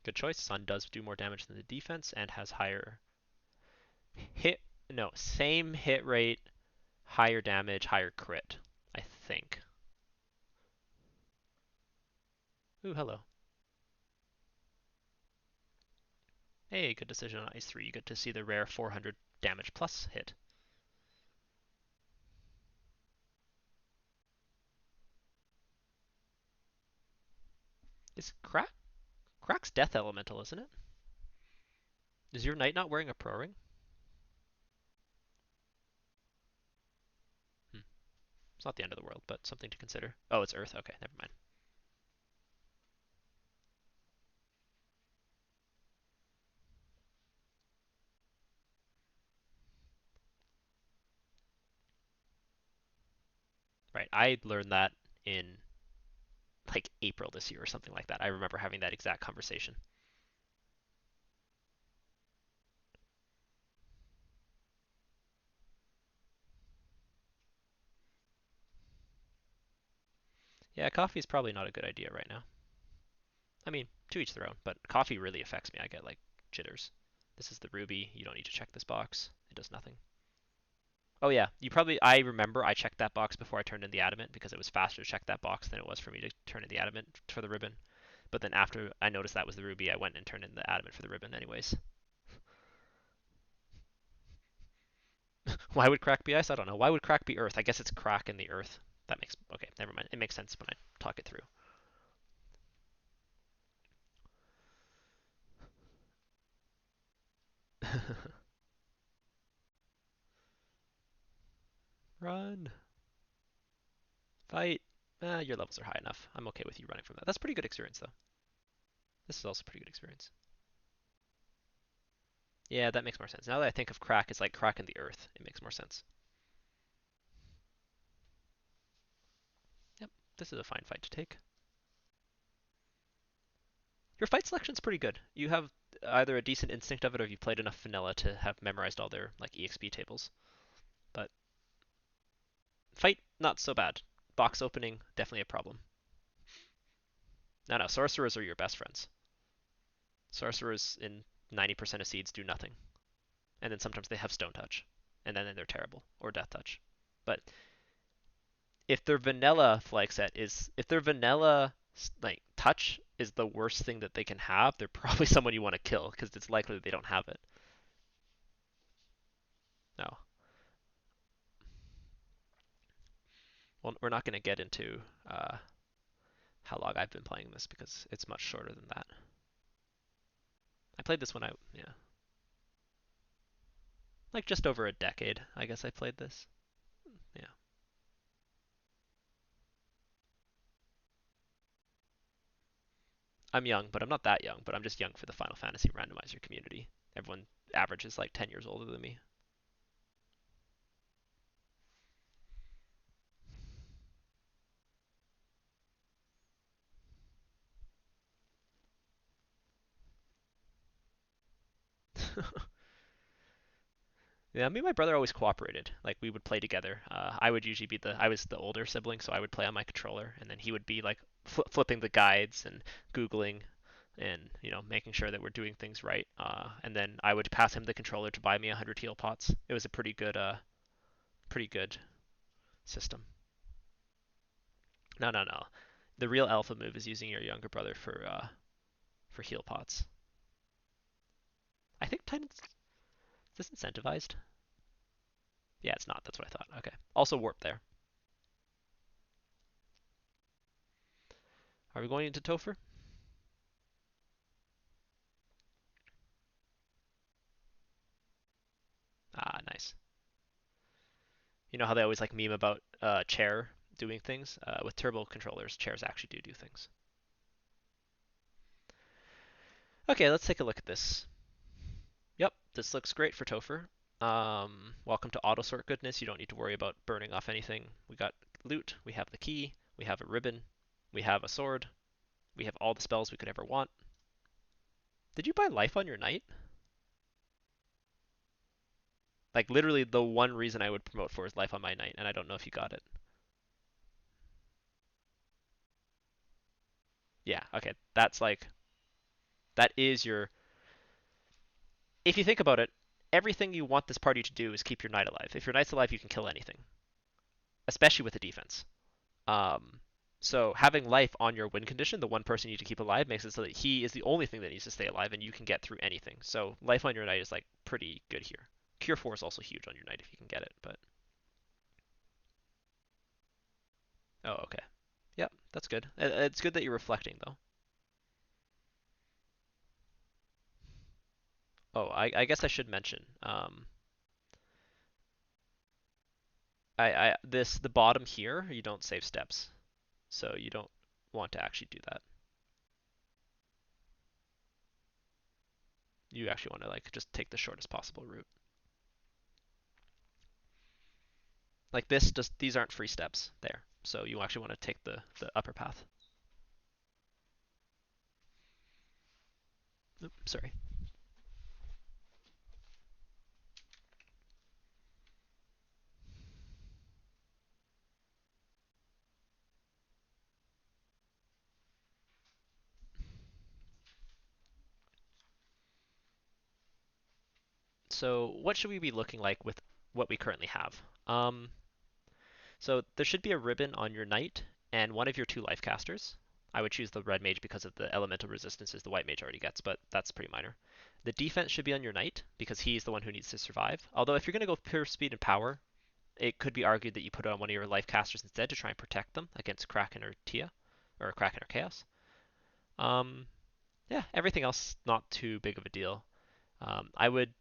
good choice. Sun does do more damage than the defense and has higher hit. No, same hit rate, higher damage, higher crit, I think. Ooh, hello. Hey, good decision on Ice 3. You get to see the rare 400 damage plus hit. Is Crack's Death Elemental, isn't it? Is your knight not wearing a pro ring? Hmm. It's not the end of the world, but something to consider. Oh, it's Earth. Okay, never mind. Right, I learned that in like April this year or something like that. I remember having that exact conversation. Yeah, coffee is probably not a good idea right now. I mean, to each their own, but coffee really affects me. I get like jitters. This is the ruby. You don't need to check this box. It does nothing. Oh yeah, I remember I checked that box before I turned in the adamant because it was faster to check that box than it was for me to turn in the adamant for the ribbon. But then after I noticed that was the ruby, I went and turned in the adamant for the ribbon anyways. Why would crack be ice? I don't know. Why would crack be earth? I guess it's crack in the earth. That makes okay. Never mind. It makes sense when I talk it through. Run, fight. Your levels are high enough. I'm okay with you running from that. That's pretty good experience though. This is also pretty good experience. Yeah, that makes more sense. Now that I think of crack as like crack in the earth, it makes more sense. Yep, this is a fine fight to take. Your fight selection's pretty good. You have either a decent instinct of it or you've played enough vanilla to have memorized all their like EXP tables. But fight, not so bad. Box opening, definitely a problem. No, sorcerers are your best friends. Sorcerers in 90% of seeds do nothing. And then sometimes they have stone touch. And then they're terrible. Or death touch. But if their vanilla flag set is if their vanilla like touch is the worst thing that they can have, they're probably someone you want to kill because it's likely that they don't have it. No. Well, we're not going to get into how long I've been playing this because it's much shorter than that. I played this when yeah, like just over a decade, I guess I played this. Yeah. I'm young, but I'm not that young, but I'm just young for the Final Fantasy randomizer community. Everyone average is like 10 years older than me. Yeah, me and my brother always cooperated. Like we would play together. I would usually be I was the older sibling, so I would play on my controller, and then he would be like flipping the guides and googling, and making sure that we're doing things right. And then I would pass him the controller to buy me 100 heal pots. It was a pretty good system. No, no, no. The real alpha move is using your younger brother for heal pots. I think Titan's is this incentivized? Yeah, it's not. That's what I thought. Okay. Also warp there. Are we going into Topher? Ah, nice. You know how they always like meme about chair doing things? With turbo controllers, chairs actually do things. Okay, let's take a look at this. Yep, this looks great for Topher. Welcome to auto sort goodness. You don't need to worry about burning off anything. We got loot, we have the key, we have a ribbon, we have a sword, we have all the spells we could ever want. Did you buy life on your knight? Like literally the one reason I would promote for is life on my knight, and I don't know if you got it. Yeah, okay. That's like that is your if you think about it, everything you want this party to do is keep your knight alive. If your knight's alive, you can kill anything, especially with the defense. Um, so having life on your win condition, the one person you need to keep alive, makes it so that he is the only thing that needs to stay alive, and you can get through anything. So life on your knight is like pretty good here. Cure 4 is also huge on your knight if you can get it, but oh okay, yep, that's good. It's good that you're reflecting though. Oh, I guess I should mention. The bottom here, you don't save steps, so you don't want to actually do that. You actually want to like just take the shortest possible route. Like this, just these aren't free steps there, so you actually want to take the upper path. Oops, sorry. So what should we be looking like with what we currently have? Um, so there should be a ribbon on your knight and one of your two life casters. I would choose the red mage because of the elemental resistances the white mage already gets, but that's pretty minor. The defense should be on your knight because he's the one who needs to survive. Although if you're going to go pure speed and power, it could be argued that you put it on one of your life casters instead to try and protect them against Kraken or Tia, or Kraken or Chaos. Um, yeah, everything else not too big of a deal. I would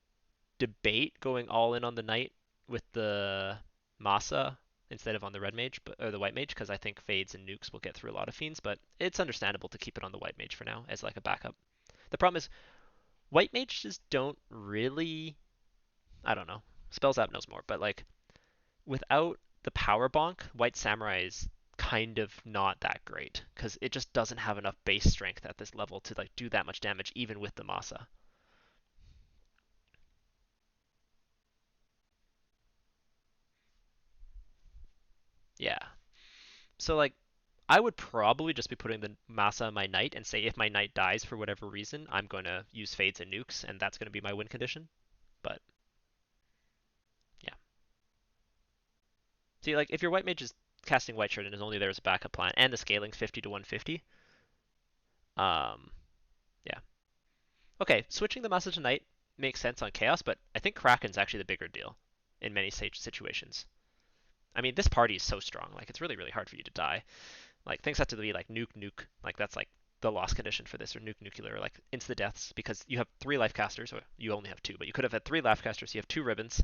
debate going all in on the knight with the Masa instead of on the red mage or the white mage because I think fades and nukes will get through a lot of fiends, but it's understandable to keep it on the white mage for now as like a backup. The problem is white mages don't really, I don't know. Spells app knows more, but like without the power bonk, white samurai is kind of not that great because it just doesn't have enough base strength at this level to like do that much damage even with the Masa. Yeah. So like I would probably just be putting the Masa on my knight and say if my knight dies for whatever reason, I'm going to use fades and nukes and that's going to be my win condition. But yeah. See like if your white mage is casting white shirt and is only there as a backup plan and the scaling's 50 to 150, um yeah. Okay, switching the Masa to knight makes sense on chaos, but I think Kraken's actually the bigger deal in many situations. I mean, this party is so strong. Like it's really hard for you to die. Like things have to be like nuke. Like that's like the loss condition for this, or nuclear, like insta deaths because you have three life casters, or you only have two, but you could have had three life casters. You have two ribbons.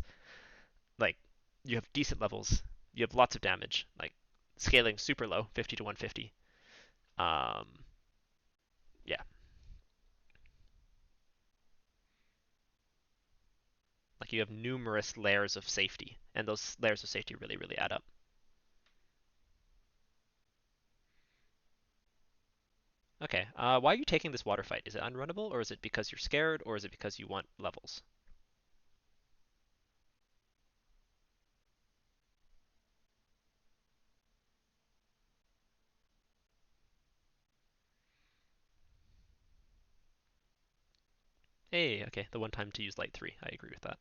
Like you have decent levels. You have lots of damage. Like scaling super low, 50 to 150. Um, yeah, like you have numerous layers of safety, and those layers of safety really add up. Okay, why are you taking this water fight? Is it unrunnable, or is it because you're scared, or is it because you want levels? Hey, okay, the one time to use light 3. I agree with that.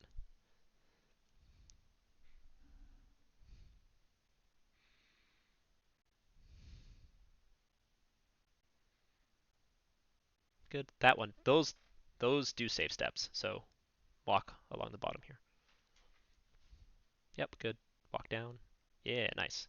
Good. That one. Those do save steps, so walk along the bottom here. Yep, good. Walk down. Yeah, nice.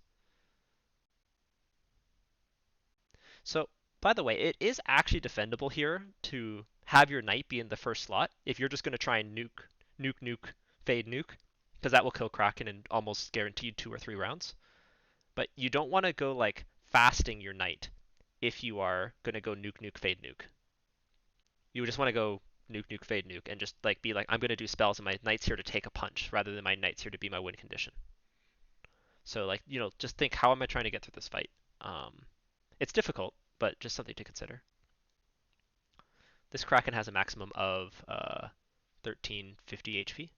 So, by the way, it is actually defendable here to have your knight be in the first slot if you're just going to try and nuke, fade nuke, because that will kill Kraken in almost guaranteed 2 or 3 rounds. But you don't want to go like fasting your knight if you are going to go fade nuke. You just want to go fade nuke, and just like be like, I'm going to do spells, and my knight's here to take a punch rather than my knight's here to be my win condition. So like, just think, how am I trying to get through this fight? Um, it's difficult, but just something to consider. This Kraken has a maximum of 1350 HP,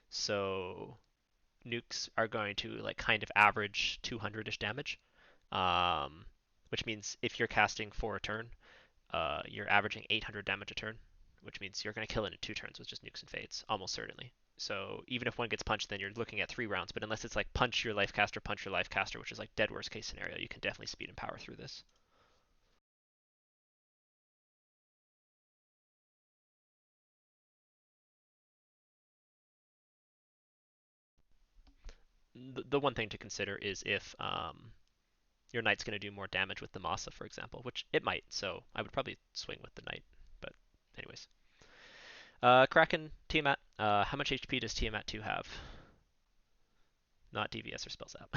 so nukes are going to like kind of average 200-ish damage, um, which means if you're casting for a turn, you're averaging 800 damage a turn, which means you're going to kill it in 2 turns with just nukes and fades, almost certainly. So even if one gets punched, then you're looking at 3 rounds. But unless it's like punch your life caster, which is like dead worst case scenario, you can definitely speed and power through this. The one thing to consider is if your knight's going to do more damage with the Masa, for example, which it might. So I would probably swing with the knight. But anyways, Kraken Tiamat. How much HP does Tiamat 2 have? Not DVS or spells out.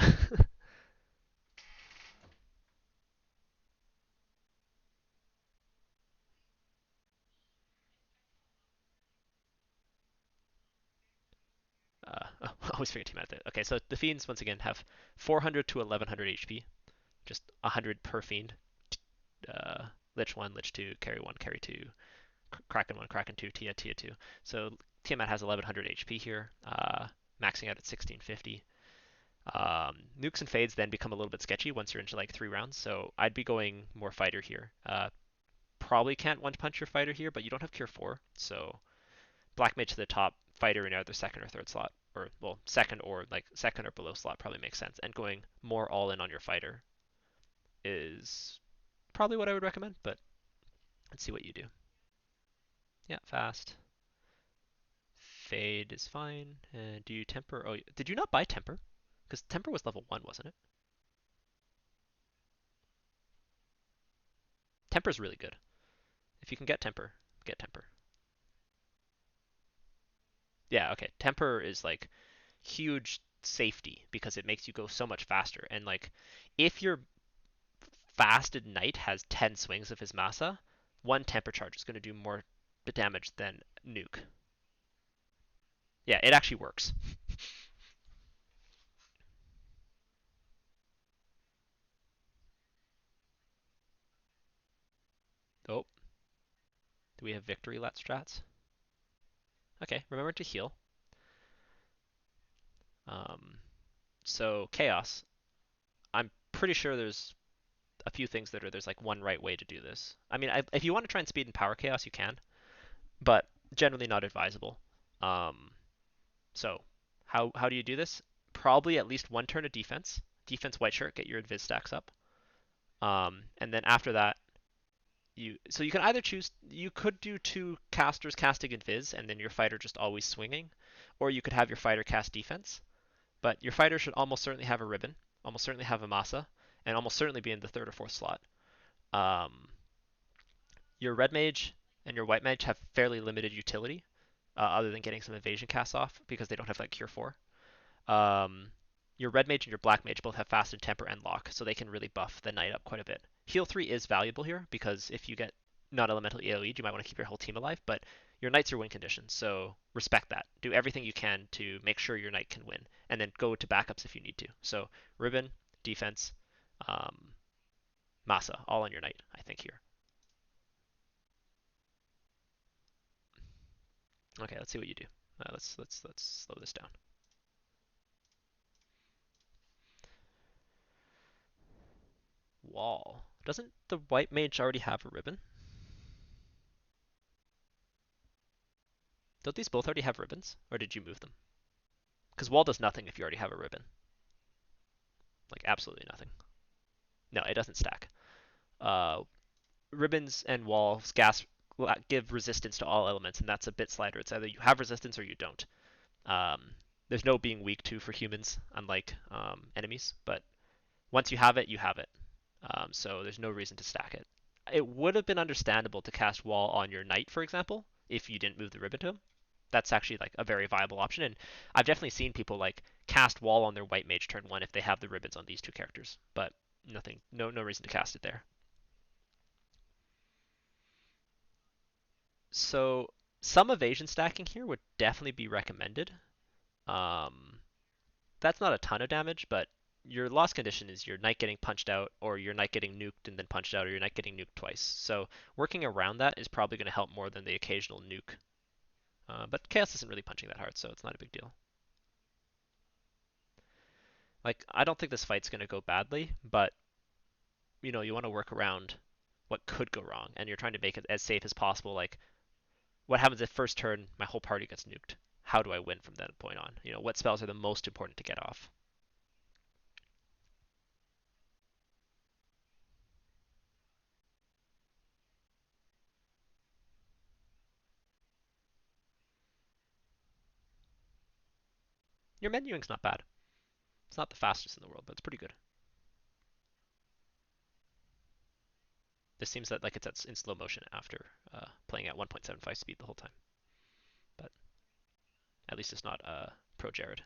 Oh, I always forget to that. Okay, so the fiends once again have 400 to 1100 HP, just 100 per fiend. Lich 1, Lich 2, carry 1, carry 2, Kraken 1, Kraken 2, Tia, Tia 2. So Tiamat has 1100 HP here, maxing out at 1650. Nukes and fades then become a little bit sketchy once you're into like 3 rounds, so I'd be going more fighter here. Probably can't one punch your fighter here, but you don't have cure 4, so Black Mage to the top fighter in either second or third slot, or well, second or like second or below slot probably makes sense. And going more all in on your fighter is probably what I would recommend. But let's see what you do. Yeah, fast. Fade is fine. And do you temper? Oh, did you not buy temper? Because temper was level 1, wasn't it? Temper is really good. If you can get temper, get temper. Yeah, okay. Temper is like huge safety because it makes you go so much faster. And like if your fasted knight has 10 swings of his massa, one temper charge is going to do more damage than nuke. Yeah, it actually works. Oh, do we have victory let strats? Okay, remember to heal. Um, so chaos. I'm pretty sure there's a few things that are there's like one right way to do this. I mean, if you want to try and speed and power chaos, you can, but generally not advisable. Um, so how do you do this? Probably at least one turn of defense. Defense white shirt, get your invis stacks up. And then after that, you can either choose you could do two casters casting invis and then your fighter just always swinging, or you could have your fighter cast defense. But your fighter should almost certainly have a ribbon, almost certainly have a massa, and almost certainly be in the third or fourth slot. Um, your red mage and your white mage have fairly limited utility, other than getting some evasion casts off because they don't have like cure 4. Um, your red mage and your black mage both have fast and temper and lock, so they can really buff the knight up quite a bit. Heal 3 is valuable here because if you get non-elemental AoE, you might want to keep your whole team alive, but your knights are win conditions, so respect that. Do everything you can to make sure your knight can win, and then go to backups if you need to. So ribbon, defense, um, massa, all on your knight, I think here. Okay, let's see what you do. Let's slow this down. Wall. Doesn't the white mage already have a ribbon? Don't these both already have ribbons, or did you move them? Because wall does nothing if you already have a ribbon. Like absolutely nothing. No, it doesn't stack. Uh, Ribbons and walls gas give resistance to all elements, and that's a bit slider. It's either you have resistance or you don't. There's no being weak to for humans, unlike enemies. But once you have it, you have it. So there's no reason to stack it. It would have been understandable to cast wall on your knight, for example, if you didn't move the ribbon to him. That's actually like a very viable option, and I've definitely seen people like cast wall on their white mage turn 1 if they have the ribbons on these two characters. But nothing, no reason to cast it there. So some evasion stacking here would definitely be recommended. Um, that's not a ton of damage, but your loss condition is your knight getting punched out, or your knight getting nuked and then punched out, or your knight getting nuked twice. So working around that is probably going to help more than the occasional nuke. But Chaos isn't really punching that hard, so it's not a big deal. Like, I don't think this fight's going to go badly, but you want to work around what could go wrong, and you're trying to make it as safe as possible. Like, what happens if first turn my whole party gets nuked? How do I win from that point on? What spells are the most important to get off? Your menuing's not bad. It's not the fastest in the world, but it's pretty good. This seems that like it's in slow motion after playing at 1.75 speed the whole time. But at least it's not pro Jared.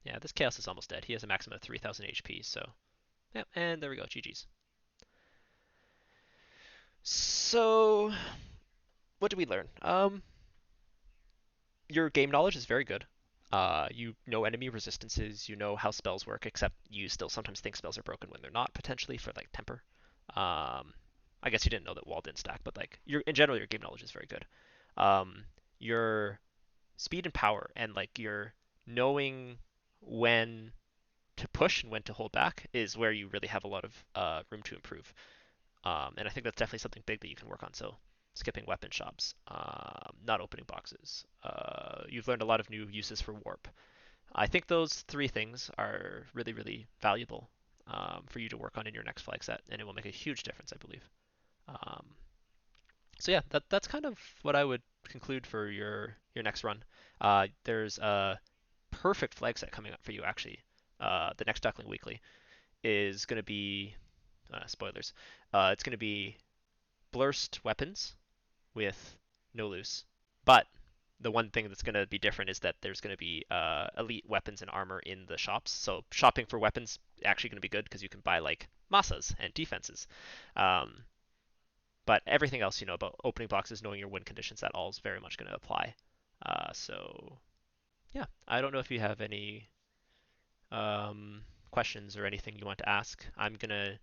Yeah, this Chaos is almost dead. He has a maximum of 3,000 HP, so yeah, and there we go, GG's. So, what did we learn? Your game knowledge is very good. You know enemy resistances, you know how spells work, except you still sometimes think spells are broken when they're not, potentially, for like temper. Um, I guess you didn't know that wall didn't stack, but like in general, your game knowledge is very good. Your speed and power, and like your knowing when to push and when to hold back is where you really have a lot of room to improve. And I think that's definitely something big that you can work on. So skipping weapon shops, not opening boxes. You've learned a lot of new uses for warp. I think those three things are really, really valuable for you to work on in your next flag set, and it will make a huge difference, I believe. Um, so yeah, that's kind of what I would conclude for your next run. There's a perfect flag set coming up for you actually. The next Duckling Weekly is going to be spoilers. It's going to be blurst weapons with no loose, but the one thing that's going to be different is that there's going to be elite weapons and armor in the shops. So shopping for weapons actually going to be good because you can buy like masas and defenses. Um, but everything else, about opening boxes, knowing your win conditions, that all is very much going to apply. So yeah, I don't know if you have any questions or anything you want to ask. I'm gonna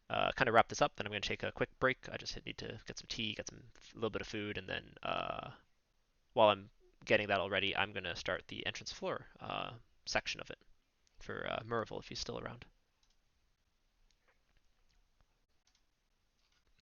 kind of wrap this up. Then I'm gonna take a quick break. I just need to get some tea, get a little bit of food, and then while I'm getting that already, I'm gonna start the entrance floor section of it for Merville if he's still around.